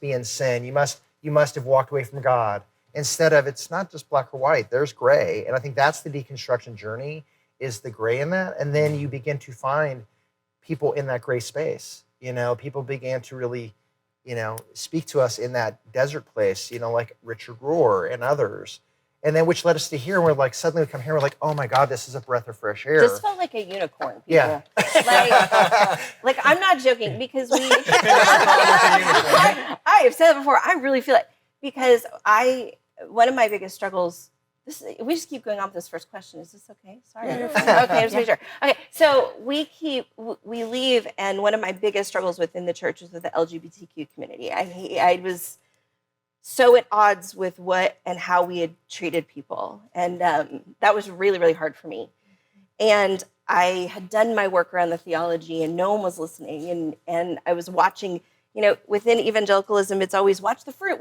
be in sin. You must have walked away from God. Instead of, it's not just black or white, there's gray. And I think that's the deconstruction journey, is the gray in that. And then you begin to find people in that gray space. People began to really, speak to us in that desert place, like Richard Rohr and others. And then which led us to here, and we're like, suddenly we come here, we're like, oh my God, this is a breath of fresh air. just felt like a unicorn. People. Yeah. Like I'm not joking, because I have said it before, I really feel it, because one of my biggest struggles, we just keep going on with this first question. Is this okay? Sorry. Yeah. Okay, just make sure. Okay, so we leave, and one of my biggest struggles within the church was with the LGBTQ community. I was so at odds with what and how we had treated people. And that was really, really hard for me. And I had done my work around the theology, and no one was listening. And I was watching, within evangelicalism, it's always watch the fruit.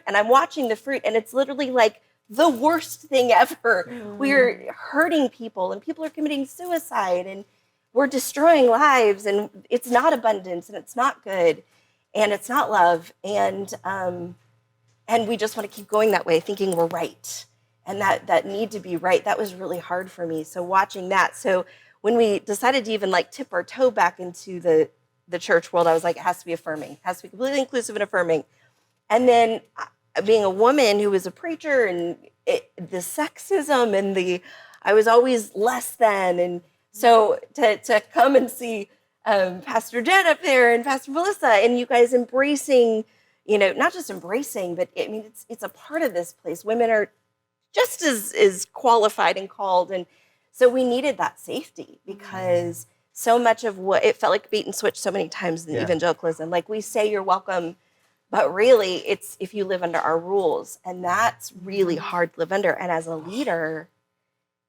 And I'm watching the fruit, and it's literally like the worst thing ever. We're hurting people, and people are committing suicide, and we're destroying lives, and it's not abundance, and it's not good, and it's not love. And we just want to keep going that way, thinking we're right. And that need to be right, that was really hard for me. So watching that. So when we decided to even tip our toe back into the the church world, I was like, it has to be affirming. It has to be completely inclusive and affirming. And then being a woman who was a preacher and the sexism and I was always less than. And so to come and see Pastor Jenn up there and Pastor Melissa and you guys embracing, not just embracing, but I mean, it's a part of this place. Women are just as qualified and called. And so we needed that safety because so much of what it felt like bait and switch so many times in evangelicalism. Like we say you're welcome, but really it's if you live under our rules. And that's really hard to live under. And as a leader,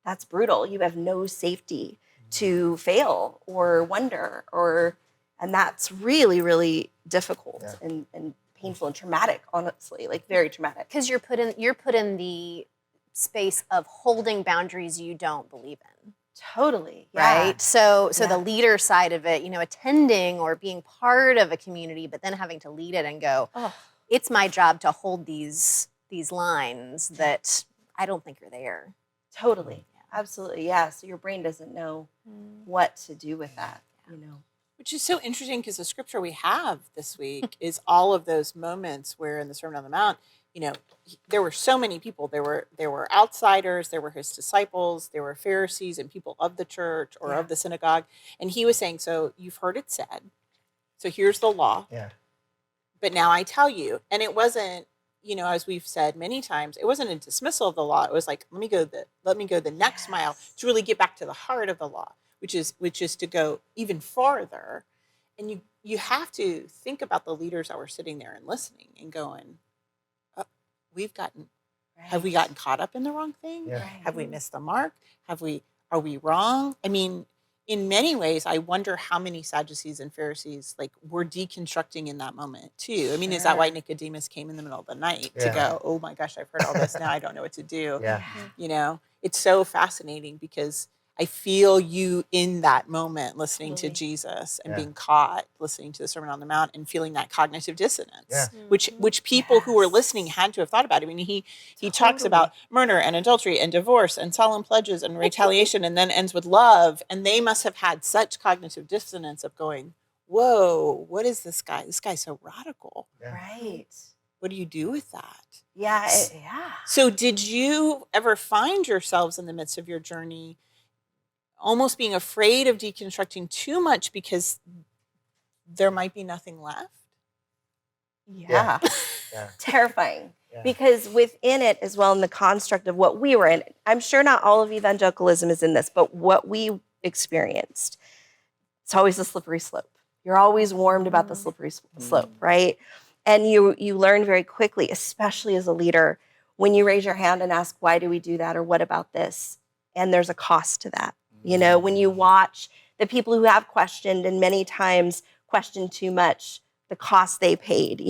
that's brutal. You have no safety to fail or wonder and that's really, really difficult and painful and traumatic, honestly, like very traumatic. Because you're put in the space of holding boundaries you don't believe in. Totally. Yeah. Right. So the leader side of it, attending or being part of a community, but then having to lead it and go, it's my job to hold these lines that I don't think are there. Totally. Absolutely. Yeah. So your brain doesn't know what to do with that, Which is so interesting because the scripture we have this week is all of those moments where in the Sermon on the Mount, there were so many people. There were outsiders, there were his disciples, there were Pharisees and people of the church or of the synagogue. And he was saying, so you've heard it said, so here's the law. Yeah. But now I tell you, and it wasn't, as we've said many times, it wasn't a dismissal of the law. It was like, let me go the next mile to really get back to the heart of the law, which is to go even farther. And you have to think about the leaders that were sitting there and listening and going, have we gotten caught up in the wrong thing? Yeah. Right. Have we missed the mark? Are we wrong? I mean, in many ways, I wonder how many Sadducees and Pharisees were deconstructing in that moment too. I mean, is that why Nicodemus came in the middle of the night to go, oh my gosh, I've heard all this now, I don't know what to do. Yeah. It's so fascinating because I feel you in that moment listening to Jesus and being caught listening to the Sermon on the Mount and feeling that cognitive dissonance, which people who were listening had to have thought about. I mean, he talks about murder and adultery and divorce and solemn pledges and retaliation and then ends with love. And they must have had such cognitive dissonance of going, whoa, what is this guy? This guy's so radical. Yeah. Right. What do you do with that? Yeah. So did you ever find yourselves in the midst of your journey almost being afraid of deconstructing too much because there might be nothing left? Yeah. Yeah. Terrifying. Yeah. Because within it as well, in the construct of what we were in, I'm sure not all of evangelicalism is in this, but what we experienced, it's always a slippery slope. You're always warned about the slippery slope, right? And you learn very quickly, especially as a leader, when you raise your hand and ask, why do we do that? Or what about this? And there's a cost to that. When you watch the people who have questioned and many times questioned too much, the cost they paid,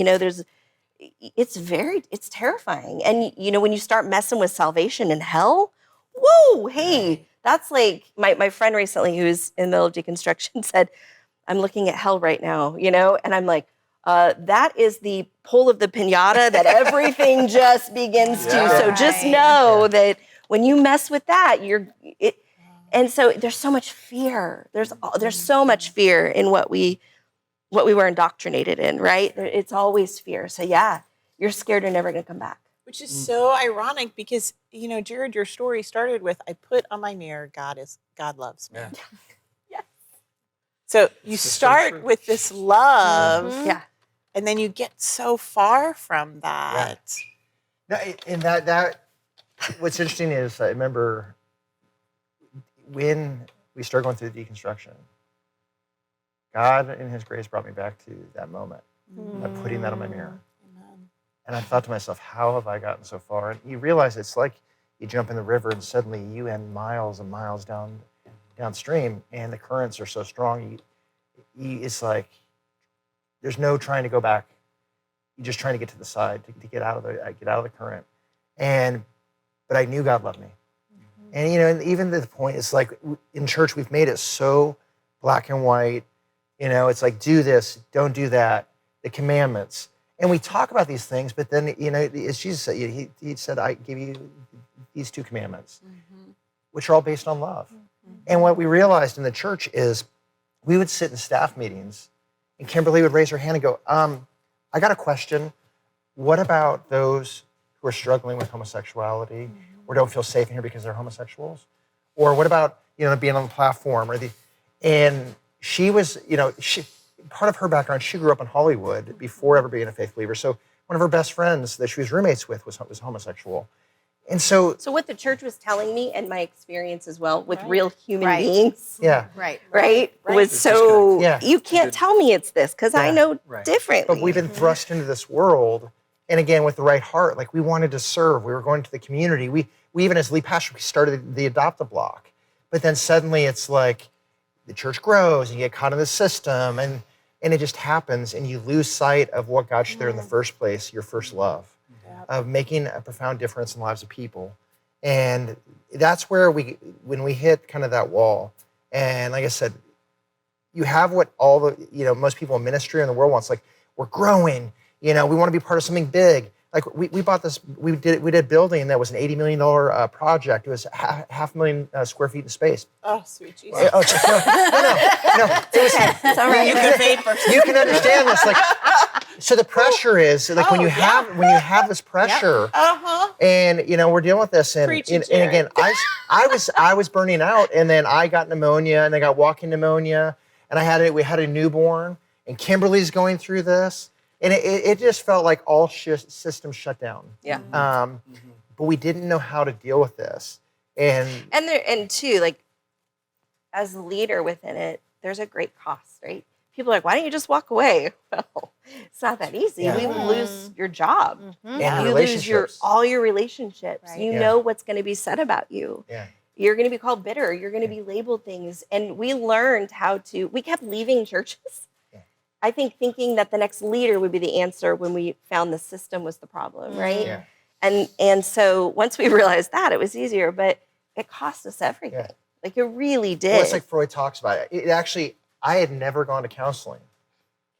it's terrifying. And, when you start messing with salvation and hell, whoa, hey, that's like my friend recently who's in the middle of deconstruction said, I'm looking at hell right now, and I'm like, that is the pull of the piñata that everything just begins to. So just know that when you mess with that, and so there's so much fear. There's so much fear in what we were indoctrinated in, right? It's always fear. So yeah, you're scared you're never going to come back. Which is so ironic because, Jared, your story started with, I put on my mirror, God loves me. Yeah. Yes. So you start with this love. Yeah. And then you get so far from that. No, and that what's interesting is I remember when we started going through the deconstruction, God in his grace brought me back to that moment of putting that on my mirror. Amen. And I thought to myself, how have I gotten so far? And you realize it's like you jump in the river and suddenly you end miles and miles downstream and the currents are so strong. It's like there's no trying to go back. You're just trying to get to the side to get out of the current. But I knew God loved me. And and even to the point, it's like in church we've made it so black and white. It's like do this, don't do that, the commandments. And we talk about these things, but then as Jesus said, he said, I give you these 2 commandments, which are all based on love. And what we realized in the church is we would sit in staff meetings And Kimberlee would raise her hand and go, I got a question. What about those who are struggling with homosexuality or don't feel safe in here because they're homosexuals? Or what about, being on the platform and she was, part of her background, she grew up in Hollywood before ever being a faith believer. So one of her best friends that she was roommates with was homosexual. And so what the church was telling me and my experience as well with real human beings, was so, you can't tell me it's this because I know differently. But we've been thrust into this world, and again, with the right heart, like we wanted to serve. We were going to the community. We even as lead pastor, we started the Adopt a Block. But then suddenly it's like the church grows and you get caught in the system and it just happens and you lose sight of what got you there in the first place, your first love. Of making a profound difference in the lives of people. And that's where when we hit kind of that wall, and like I said, you have what all the, most people in ministry in the world wants, like we're growing, we want to be part of something big. Like we bought this, we did a building that was an $80 million project. It was 500,000 square feet in space. Oh, sweet Jesus. No. It was, you can understand this. Like, so the pressure is like when you have this pressure, and we're dealing with this, and again, I was burning out, and then I got pneumonia, and I got walking pneumonia, and we had a newborn, and Kimberlee's going through this. And it just felt like all systems shut down. Yeah. But we didn't know how to deal with this. And too, like, as a leader within it, there's a great cost, right? People are like, why don't you just walk away? Well, it's not that easy. You lose your job. And you lose all your relationships. Right. You know what's going to be said about you. Yeah. You're going to be called bitter. You're going to be labeled things. And we learned we kept leaving churches. I think thinking that the next leader would be the answer when we found the system was the problem, right? Yeah. And so once we realized that, it was easier, but it cost us everything. Yeah. Like it really did. Well, it's like Freud talks about it. It actually, I had never gone to counseling,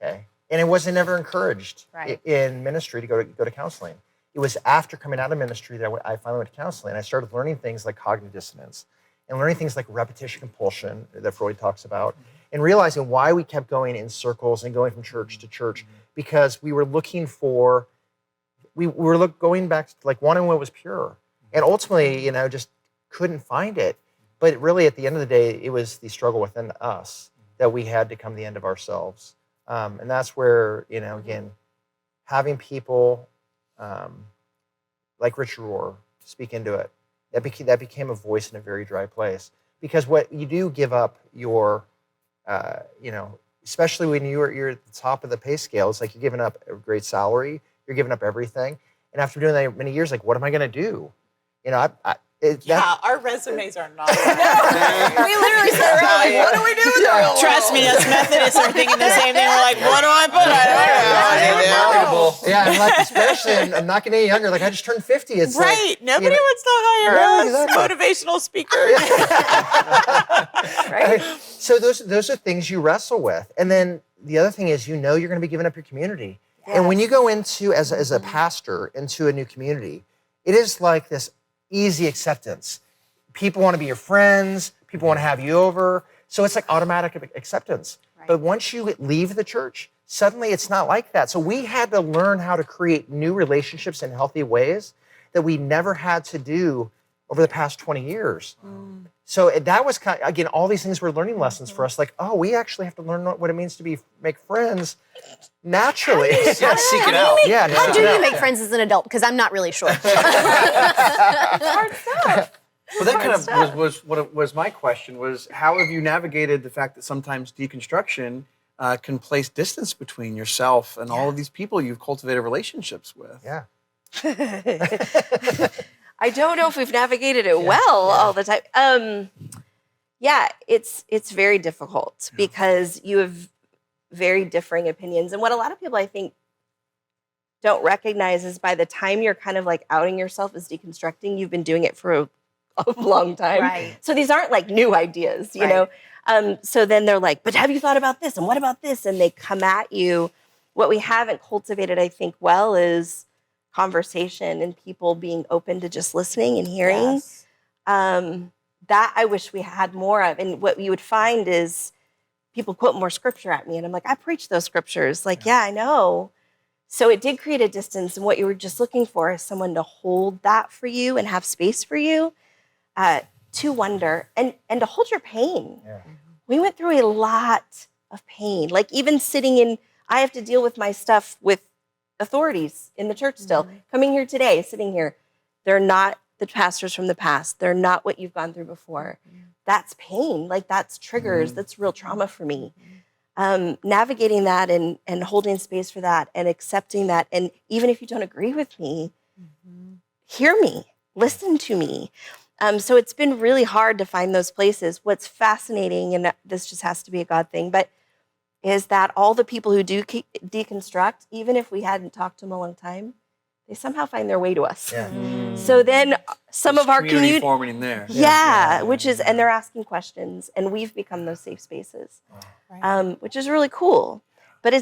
okay? And it wasn't ever encouraged in ministry to go to counseling. It was after coming out of ministry that I finally went to counseling. I started learning things like cognitive dissonance and learning things like repetition compulsion that Freud talks about. And realizing why we kept going in circles and going from church to church, because we were looking for, going back to like wanting what was pure. And ultimately, just couldn't find it. But really at the end of the day, it was the struggle within us that we had to come to the end of ourselves. And that's where, again, having people like Richard Rohr speak into it, that became a voice in a very dry place. Because what you do give up your, especially when you're at the top of the pay scale, it's like you're giving up a great salary, you're giving up everything. And after doing that many years, like, what am I going to do? Our resumes are not. We literally said, what do we do with that? Trust me, us Methodists are thinking the same thing. We're like, what do I put? I don't know. Yeah, I'm like, especially, I'm not getting any younger. Like, I just turned 50. It's right. Like, nobody wants to hire us. Motivational speakers. Right. So those are things you wrestle with. And then the other thing is, you're going to be giving up your community. Yes. And when you go into, as a pastor, into a new community, it is like this easy acceptance. People want to be your friends. People want to have you over. So it's like automatic acceptance. Right. But once you leave the church, suddenly it's not like that. So we had to learn how to create new relationships in healthy ways that we never had to do over the past 20 years. So that was kind of, again, all these things were learning lessons for us. Like, we actually have to learn what it means to make friends naturally. Seek it out. How do you make friends as an adult? Because I'm not really sure. Hard stuff. Well, that kind of was my question, was how have you navigated the fact that sometimes deconstruction can place distance between yourself and all of these people you've cultivated relationships with? Yeah. I don't know if we've navigated it all the time. It's very difficult because you have very differing opinions. And what a lot of people, I think, don't recognize is by the time you're kind of like outing yourself as deconstructing, you've been doing it for a long time. Right. So these aren't like new ideas, you know? So then they're like, but have you thought about this? And what about this? And they come at you. What we haven't cultivated, I think, well, is conversation and people being open to just listening and hearing. Yes. That I wish we had more of. And what you would find is people quote more scripture at me. And I'm like, I preach those scriptures. Like, yeah, I know. So it did create a distance. And what you were just looking for is someone to hold that for you and have space for you, to wonder and to hold your pain. Yeah. We went through a lot of pain. Like even sitting in, I have to deal with my stuff with authorities in the church still. Coming here today, sitting here, they're not the pastors from the past. They're not what you've gone through before. That's pain. Like that's triggers. That's real trauma for me. Navigating that and holding space for that and accepting that. And even if you don't agree with me, hear me, listen to me. So it's been really hard to find those places. What's fascinating, and this just has to be a God thing, but is that all the people who do deconstruct, even if we hadn't talked to them a long time, they somehow find their way to us. Yeah. So then some of our community forming there. which is, and they're asking questions, and we've become those safe spaces, which is really cool. But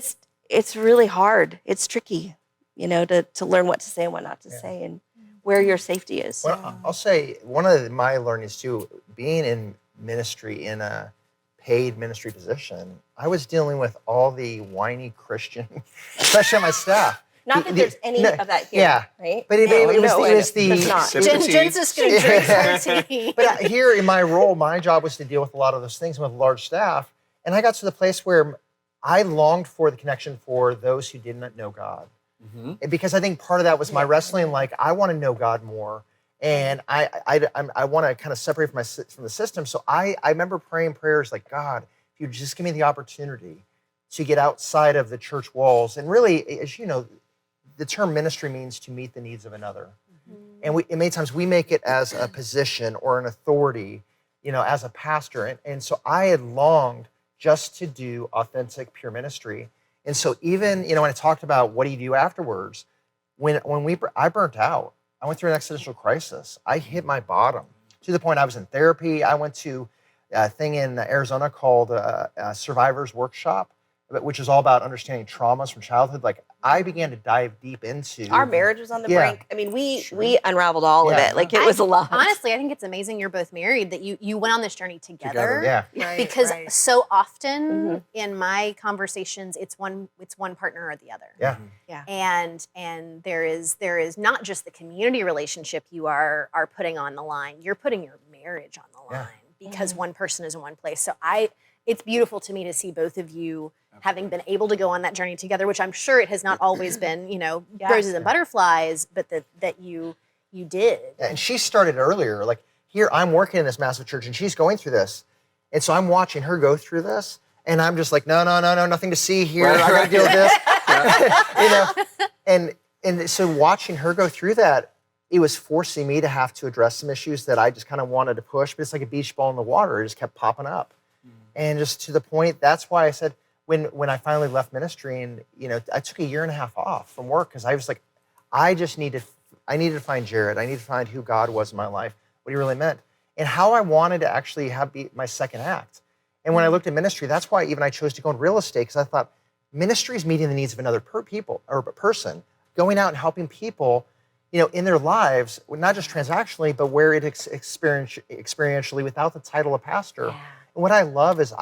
it's really hard. It's tricky, to learn what to say and what not to say, and where your safety is. Well, I'll say one of my learnings too, being in ministry in a paid ministry position, I was dealing with all the whiny Christian, especially on my staff. Not that there's any of that here, right? But it was the... Jen's just going to drink her tea. But here in my role, my job was to deal with a lot of those things with a large staff. And I got to the place where I longed for the connection for those who did not know God. Because I think part of that was my wrestling, like, I want to know God more. And I want to kind of separate from the system. So I remember praying prayers like, God, if you just give me the opportunity to get outside of the church walls. And really, as you know, the term ministry means to meet the needs of another. And many times we make it as a position or an authority, as a pastor. And so I had longed just to do authentic, pure ministry. And so even, when I talked about what do you do afterwards, I burnt out. I went through an existential crisis. I hit my bottom to the point I was in therapy. I went to a thing in Arizona called a Survivor's Workshop, which is all about understanding traumas from childhood. Like I began to dive deep into... Our marriage was on the brink. I mean, we unraveled all of it. Like it was a lot. Honestly, I think it's amazing you're both married, that you went on this journey together. Yeah. Because so often in my conversations, it's one partner or the other. Yeah. And there is not just the community relationship you are putting on the line, you're putting your marriage on the line because one person is in one place. So it's beautiful to me to see both of you having been able to go on that journey together, which I'm sure it has not always been, roses and butterflies, but that you did. Yeah, and she started earlier. Like here, I'm working in this massive church, and she's going through this, and so I'm watching her go through this, and I'm just like, no, nothing to see here. I got to deal with this, and so watching her go through that, it was forcing me to have to address some issues that I just kind of wanted to push, but it's like a beach ball in the water. It just kept popping up. And just to the point, that's why I said, when I finally left ministry and, I took a year and a half off from work because I was like, I needed to find Jared. I needed to find who God was in my life, what he really meant, and how I wanted to actually be my second act. And when I looked at ministry, that's why even I chose to go in real estate, because I thought ministry is meeting the needs of another person, going out and helping people, in their lives, not just transactionally, but where it experientially without the title of pastor. Yeah. And what I love is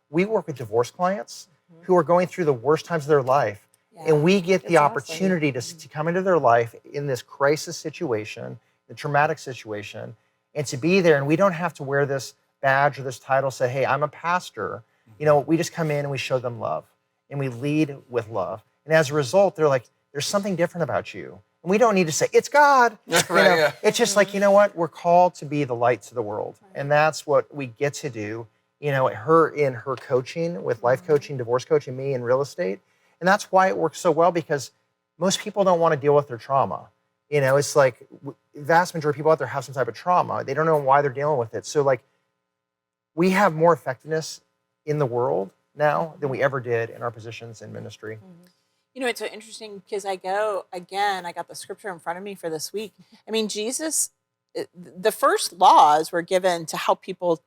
we work with divorce clients who are going through the worst times of their life. Yeah. And we get the opportunity to come into their life in this crisis situation, the traumatic situation, and to be there. And we don't have to wear this badge or this title, say, hey, I'm a pastor. We just come in and we show them love. And we lead with love. And as a result, they're like, there's something different about you. And we don't need to say, it's God. It's just like, what? We're called to be the light to the world. And that's what we get to do, her in her coaching, with life coaching, divorce coaching, me in real estate. And that's why it works so well, because most people don't want to deal with their trauma. It's like the vast majority of people out there have some type of trauma. They don't know why they're dealing with it. So we have more effectiveness in the world now than we ever did in our positions in ministry. It's so interesting because I got the scripture in front of me for this week. I mean, Jesus, the first laws were given to help people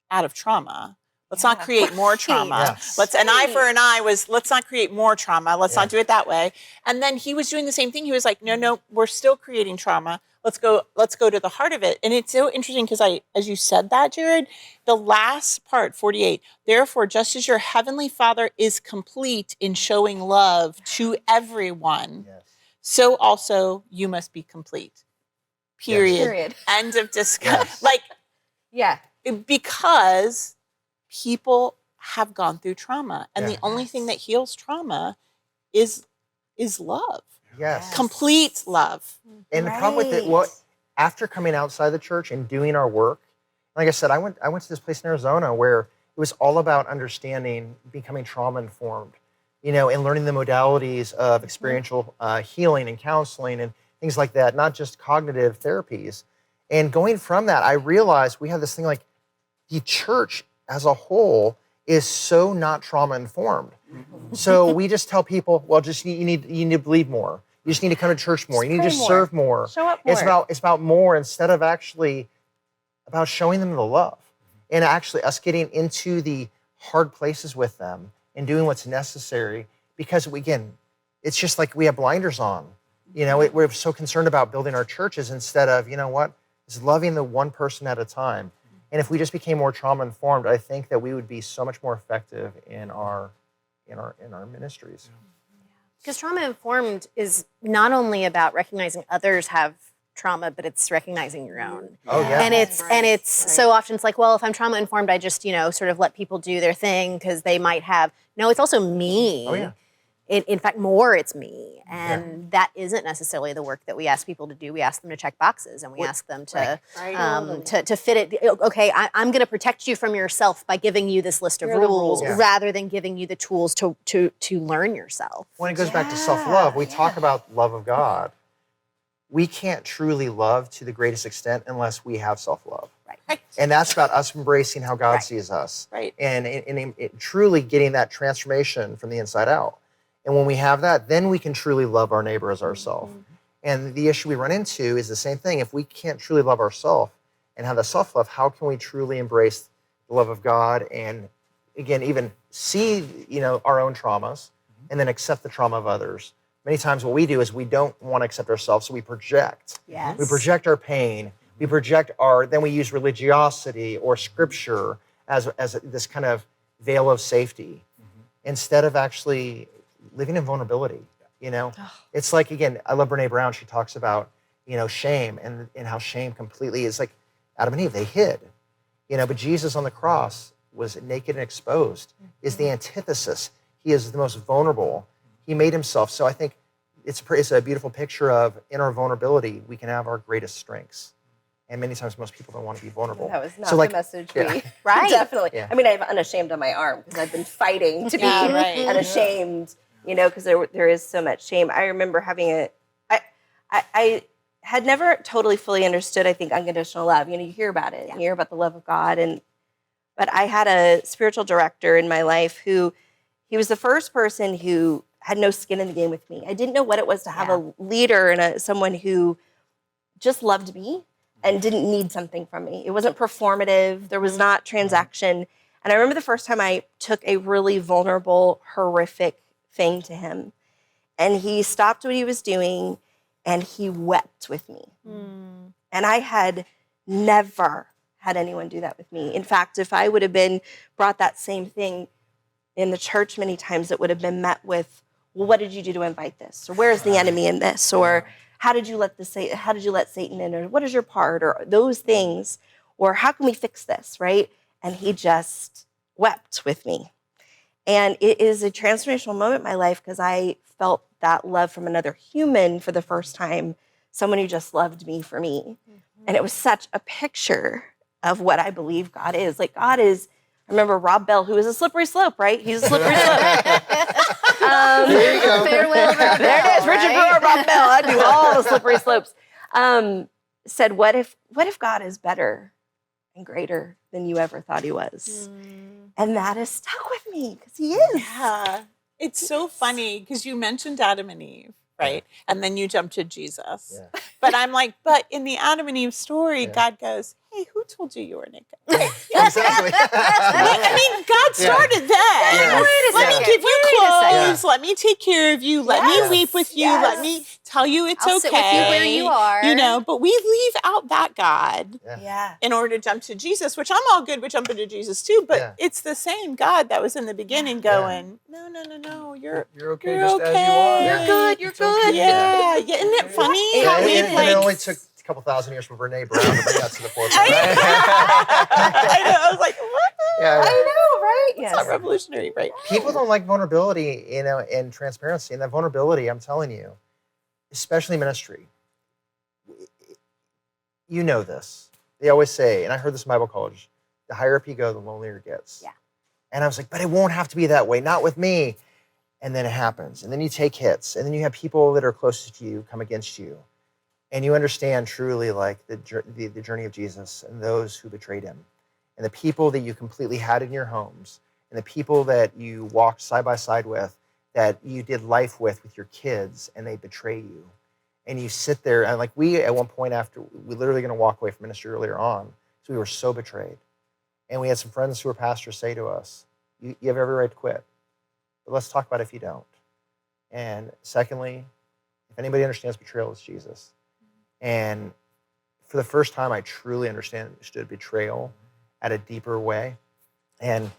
out of trauma, Let's not create more trauma. Yes. An eye for an eye was, let's not create more trauma. Let's Yeah. not do it that way. And then he was doing the same thing. He was like, no, we're still creating trauma. Let's go to the heart of it. And it's so interesting because as you said that, Jared, the last part, 48, therefore, just as your heavenly Father is complete in showing love to everyone, so also you must be complete. Period. End of discussion. Because people have gone through trauma, and the only thing that heals trauma is love. Yes. Complete love. And the problem with it, after coming outside the church and doing our work, like I said, I went to this place in Arizona where it was all about understanding, becoming trauma informed, and learning the modalities of experiential healing and counseling and things like that, not just cognitive therapies. And going from that, I realized we have this thing like the church as a whole is so not trauma informed. So we just tell people, well, you need to believe more. You just need to come to church more. You need to serve more. Show up more. It's about more instead of actually about showing them the love and actually us getting into the hard places with them and doing what's necessary. Because it's just like we have blinders on. We're so concerned about building our churches instead of, is loving the one person at a time. And if we just became more trauma informed, I think that we would be so much more effective in our ministries. Because trauma informed is not only about recognizing others have trauma, but it's recognizing your own. Oh yeah. And it's so often it's like, well, if I'm trauma informed, I just, sort of let people do their thing because they might have. No, it's also me. Oh yeah. In fact, more it's me. And that isn't necessarily the work that we ask people to do. We ask them to check boxes and we ask them to fit it. Okay, I'm going to protect you from yourself by giving you this list of rules rather than giving you the tools to learn yourself. When it goes back to self-love, we talk about love of God. We can't truly love to the greatest extent unless we have self-love. Right. And that's about us embracing how God sees us. Right. And truly getting that transformation from the inside out. And when we have that, then we can truly love our neighbor as ourselves. And the issue we run into is the same thing. If we can't truly love ourselves and have the self-love, how can we truly embrace the love of God and, again, even see, our own traumas and then accept the trauma of others? Many times what we do is we don't want to accept ourselves, so we project. Yes. We project our pain. We project then we use religiosity or scripture as this kind of veil of safety instead of actually living in vulnerability, It's like, again, I love Brene Brown. She talks about, shame and how shame completely is like Adam and Eve, they hid, but Jesus on the cross was naked and exposed, is the antithesis. He is the most vulnerable. He made himself. So I think it's a beautiful picture of in our vulnerability, we can have our greatest strengths. And many times most people don't want to be vulnerable. That was not the message we... Right. Definitely. Yeah. I mean, I have unashamed on my arm because I've been fighting to be unashamed, because there is so much shame. I remember having I had never totally fully understood, I think, unconditional love. You hear about it. You hear about the love of God. But I had a spiritual director in my life he was the first person who had no skin in the game with me. I didn't know what it was to have a leader and someone who just loved me and didn't need something from me. It wasn't performative. There was not transaction. And I remember the first time I took a really vulnerable, horrific thing to him. And he stopped what he was doing and he wept with me. And I had never had anyone do that with me. In fact, if I would have brought that same thing in the church many times, it would have been met with, well, what did you do to invite this? Or where's the enemy in this? Or how did you let Satan in? Or what is your part? Or those things. Or how can we fix this, right? And he just wept with me. And it is a transformational moment in my life because I felt that love from another human for the first time, someone who just loved me for me. And it was such a picture of what I believe God is. Like God is, I remember Rob Bell, who is a slippery slope, right? He's a slippery slope. There you go. Farewell, There it is, Richard Brewer, Rob Bell. I do all the slippery slopes. Said, what if God is better and greater than you ever thought he was? And that has stuck with me because he is. Yeah. It's so funny because you mentioned Adam and Eve, right? And then you jump to Jesus. Yeah. But I'm like, but in the Adam and Eve story, God goes, hey, who told you were naked? Exactly. I mean, God started that. Yes. Let me give you clothes. Let me take care of you. Let me weep with you. Let me tell you it's I'll okay. sit with you where you are. You know, but we leave out that God Yeah. in order to jump to Jesus, which I'm all good with jumping to Jesus too, but it's the same God that was in the beginning going, no, you're okay you're just as you are. okay. You're good. Yeah. Isn't it funny how we And it only took a couple thousand years for Brene Brown to bring that to the forefront. I know. I was like, what? Yeah. I know, right? It's not revolutionary, right? People don't like vulnerability, and transparency. And that vulnerability, I'm telling you, especially ministry, you know this. They always say, and I heard this in Bible college, the higher up you go, the lonelier it gets. Yeah. And I was like, but it won't have to be that way, not with me. And then it happens. And then you take hits. And then you have people that are closest to you come against you. And you understand truly like the journey of Jesus and those who betrayed him. And the people that you completely had in your homes. And the people that you walked side by side with, that you did life with your kids, and they betray you. And you sit there, and like we, at one point after, we literally going to walk away from ministry earlier on, so we were so betrayed. And we had some friends who were pastors say to us, you have every right to quit, but let's talk about if you don't. And secondly, if anybody understands betrayal, it's Jesus. And for the first time, I truly understood betrayal at a deeper way. And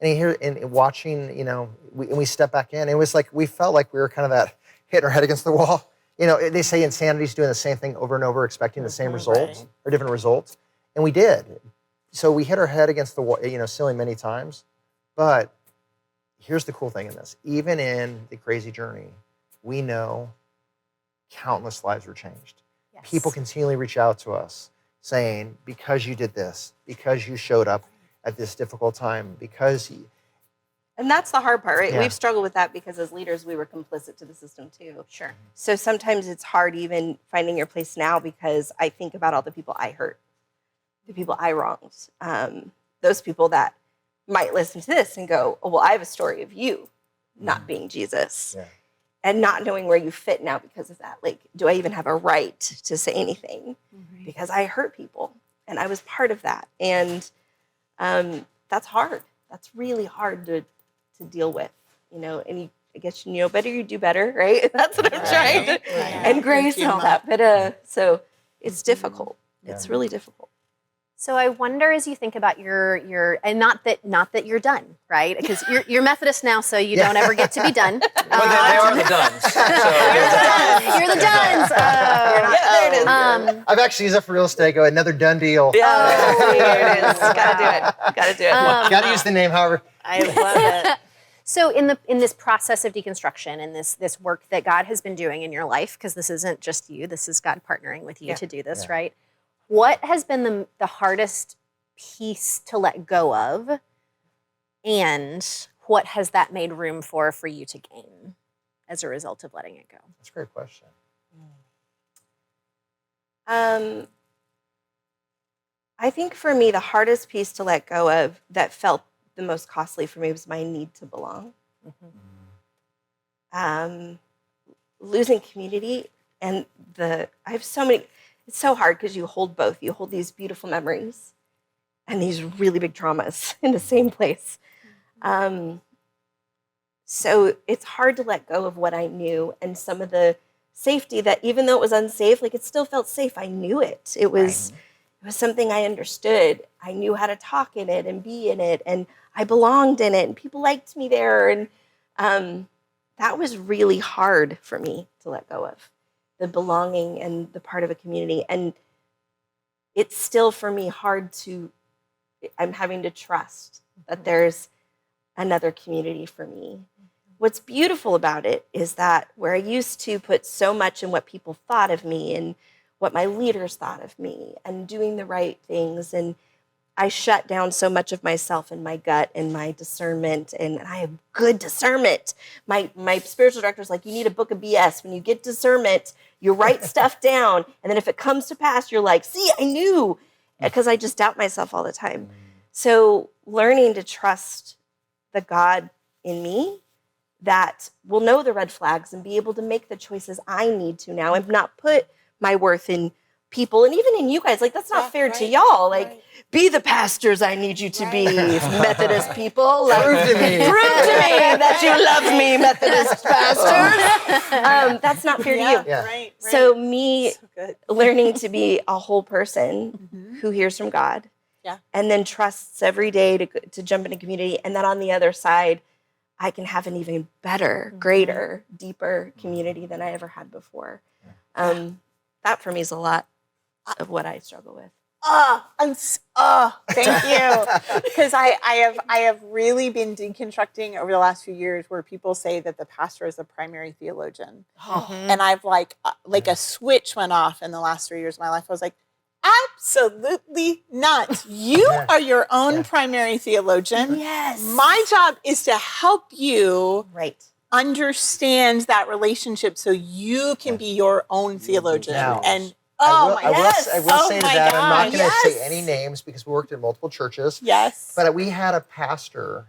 here, in watching, you know, we step back in, it was like, we felt like we were kind of that hitting our head against the wall. You know, they say insanity is doing the same thing over and over, expecting the same results or different results. And we did. So we hit our head against the wall, you know, ceiling many times. But here's the cool thing in this. Even in the crazy journey, we know countless lives were changed. Yes. People continually reach out to us saying, because you did this, because you showed up at this difficult time, because And that's the hard part, right? Yeah. We've struggled with that because as leaders, we were complicit to the system too. Sure. So sometimes it's hard even finding your place now because I think about all the people I hurt, the people I wronged, those people that might listen to this and go, oh, well, I have a story of you not being Jesus and not knowing where you fit now because of that. Like, do I even have a right to say anything? Because I hurt people and I was part of that. And that's hard. That's really hard to deal with, you know, and I guess you know better, you do better, right? That's what I'm trying to, and grace and all that. But so it's difficult. It's really difficult. So I wonder, as you think about your and not that you're done, right? Because you're Methodist now, so you don't ever get to be done. But they are the Dunns. You're the Dunns. There it is. I've actually used that for real estate. Go, another done deal. Oh, there it is. Gotta do it. Gotta do it. Gotta use the name, however. I love it. So in this process of deconstruction and this work that God has been doing in your life, because this isn't just you, this is God partnering with you to do this, right? What has been the hardest piece to let go of, and what has that made room for you to gain as a result of letting it go? That's a great question. I think for me, the hardest piece to let go of that felt the most costly for me was my need to belong. Losing community and I have so many, it's so hard because you hold both. You hold these beautiful memories and these really big traumas in the same place. So it's hard to let go of what I knew and some of the safety that even though it was unsafe, like it still felt safe. I knew it. It was something I understood. I knew how to talk in it and be in it, and I belonged in it, and people liked me there. And that was really hard for me to let go of, the belonging and the part of a community. And it's still for me hard I'm having to trust that there's another community for me. What's beautiful about it is that where I used to put so much in what people thought of me and what my leaders thought of me and doing the right things, and I shut down so much of myself and my gut and my discernment, and I have good discernment. My spiritual director's like, you need a book of BS. When you get discernment, you write stuff down, and then if it comes to pass, you're like, see, I knew, because I just doubt myself all the time. So learning to trust the God in me that will know the red flags and be able to make the choices I need to now and not put my worth in people, and even in you guys, like that's not fair to y'all. Like, be the pastors I need you to be, Methodist people. Like, Prove to me that you love me, Methodist pastors. That's not fair to you. Yeah. Right. So me So good. learning to be a whole person who hears from God, and then trusts every day to jump into community, and then on the other side, I can have an even better, greater, deeper community than I ever had before. That for me is a lot of what I struggle with. Thank you. Because I have really been deconstructing over the last few years where people say that the pastor is the primary theologian. And I've like a switch went off in the last 3 years of my life. I was like, absolutely not. You are your own primary theologian. Yes. My job is to help you understand that relationship so you can be your own theologian. Now, And I will say to that, I'm not going to say yes. any names because we worked in multiple churches. Yes. But we had a pastor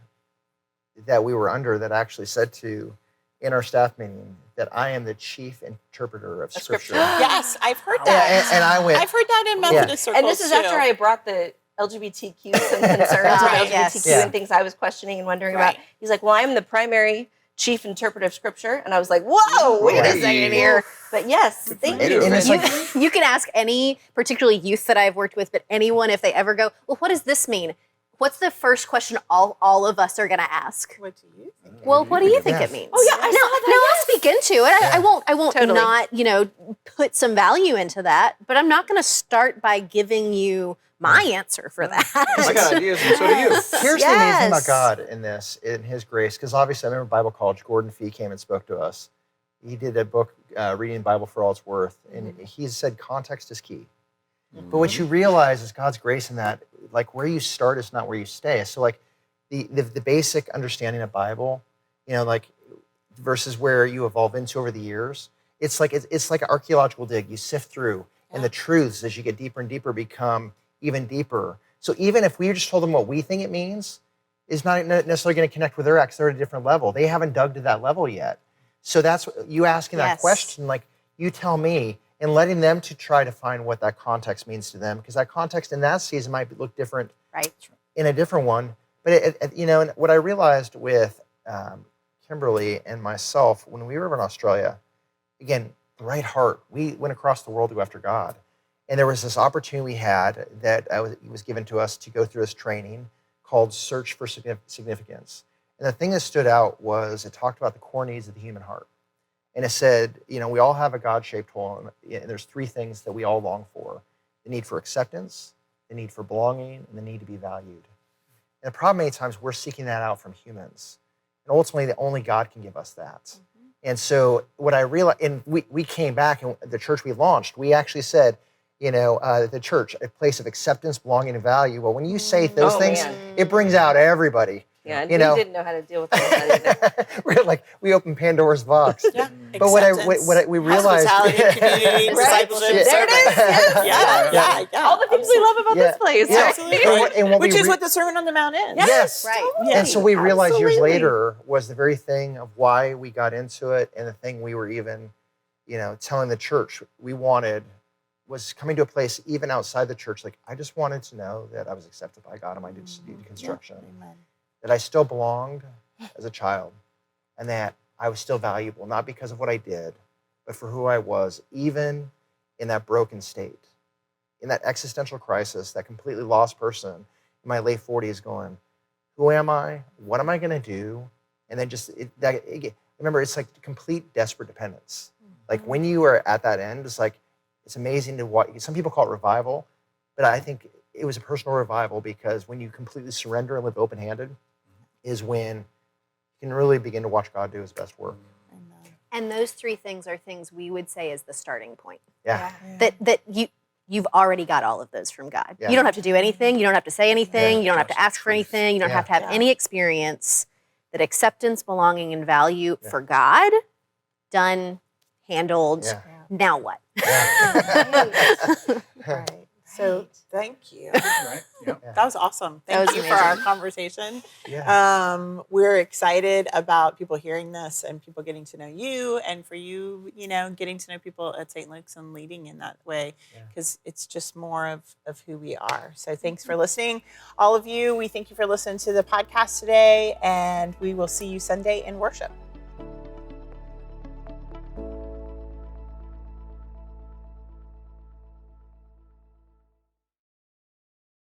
that we were under that actually said in our staff meeting that I am the chief interpreter of Scripture. Yes, I've heard that. And I went. I've heard that in Methodist circles. And this is after I brought the LGBTQ, some concerns with LGBTQ and things I was questioning and wondering about. He's like, well, I'm the primary chief interpreter of Scripture. And I was like, whoa, wait a second here. But yes, thank you. And it's like, You can ask any, particularly youth that I've worked with, but anyone, if they ever go, well, what does this mean? What's the first question all of us are going to ask? What do you think? Well, what do you think it means? Oh yeah, I saw that. No, I'll speak into it. I won't Totally. not, put some value into that, but I'm not going to start by giving you my answer for that. I got ideas, and so do you. here's the amazing thing about God in His grace, because obviously I remember Bible college, Gordon Fee came and spoke to us. He did a book, Reading the Bible for All It's Worth, and he said context is key. But what you realize is God's grace in that, like where you start is not where you stay. So like the basic understanding of Bible, like versus where you evolve into over the years, it's like an archaeological dig. You sift through, and the truths as you get deeper and deeper become even deeper. So even if we just told them what we think it means, is not necessarily going to connect with their ex. They're at a different level. They haven't dug to that level yet. So that's you asking that question, like you tell me, and letting them to try to find what that context means to them, because that context in that season might look different in a different one. But and what I realized with Kimberlee and myself when we were in Australia, again, the right heart. We went across the world to go after God, and there was this opportunity we had that was given to us to go through this training called Search for Significance. And the thing that stood out was it talked about the core needs of the human heart. And it said, we all have a God-shaped hole, and there's three things that we all long for: the need for acceptance, the need for belonging, and the need to be valued. And the problem many times we're seeking that out from humans. And ultimately, only God can give us that. And so what I realized, and we came back, and the church we launched, we actually said, the church, a place of acceptance, belonging, and value. Well, when you say those things, it brings out everybody. Yeah, and we didn't know how to deal with that either. we opened Pandora's box. Yeah. But what we realized, hospitality, community, discipleship, There it is. service. Yes. Yeah. All the things we love about this place. Yeah. Absolutely. And what Which we is what the Sermon on the Mount is. Yes. Right. And so we realized years Absolutely. later was the very thing of why we got into it, and the thing we were even, telling the church we wanted was coming to a place even outside the church. Like, I just wanted to know that I was accepted by God in my deconstruction. Amen. That I still belonged as a child, and that I was still valuable, not because of what I did, but for who I was, even in that broken state, in that existential crisis, that completely lost person in my late 40s going, who am I? What am I going to do? And then remember, it's like complete desperate dependence. Like when you are at that end, it's amazing to watch. Some people call it revival, but I think it was a personal revival, because when you completely surrender and live open-handed is when you can really begin to watch God do His best work. And those three things are things we would say is the starting point. Yeah. That you've already got all of those from God. Yeah. You don't have to do anything. You don't have to say anything. Yeah. You don't have to ask for anything. You don't have to have any experience. That acceptance, belonging, and value for God, done, handled. Yeah. Now what? Yeah. Right. So thank you. Right. Yeah. That was awesome. That Thank was you for our amazing. conversation. Yeah. We're excited about people hearing this and people getting to know you, and for you, getting to know people at St. Luke's and leading in that way, because it's just more of who we are. So thanks for listening. All of you, we thank you for listening to the podcast today, and we will see you Sunday in worship.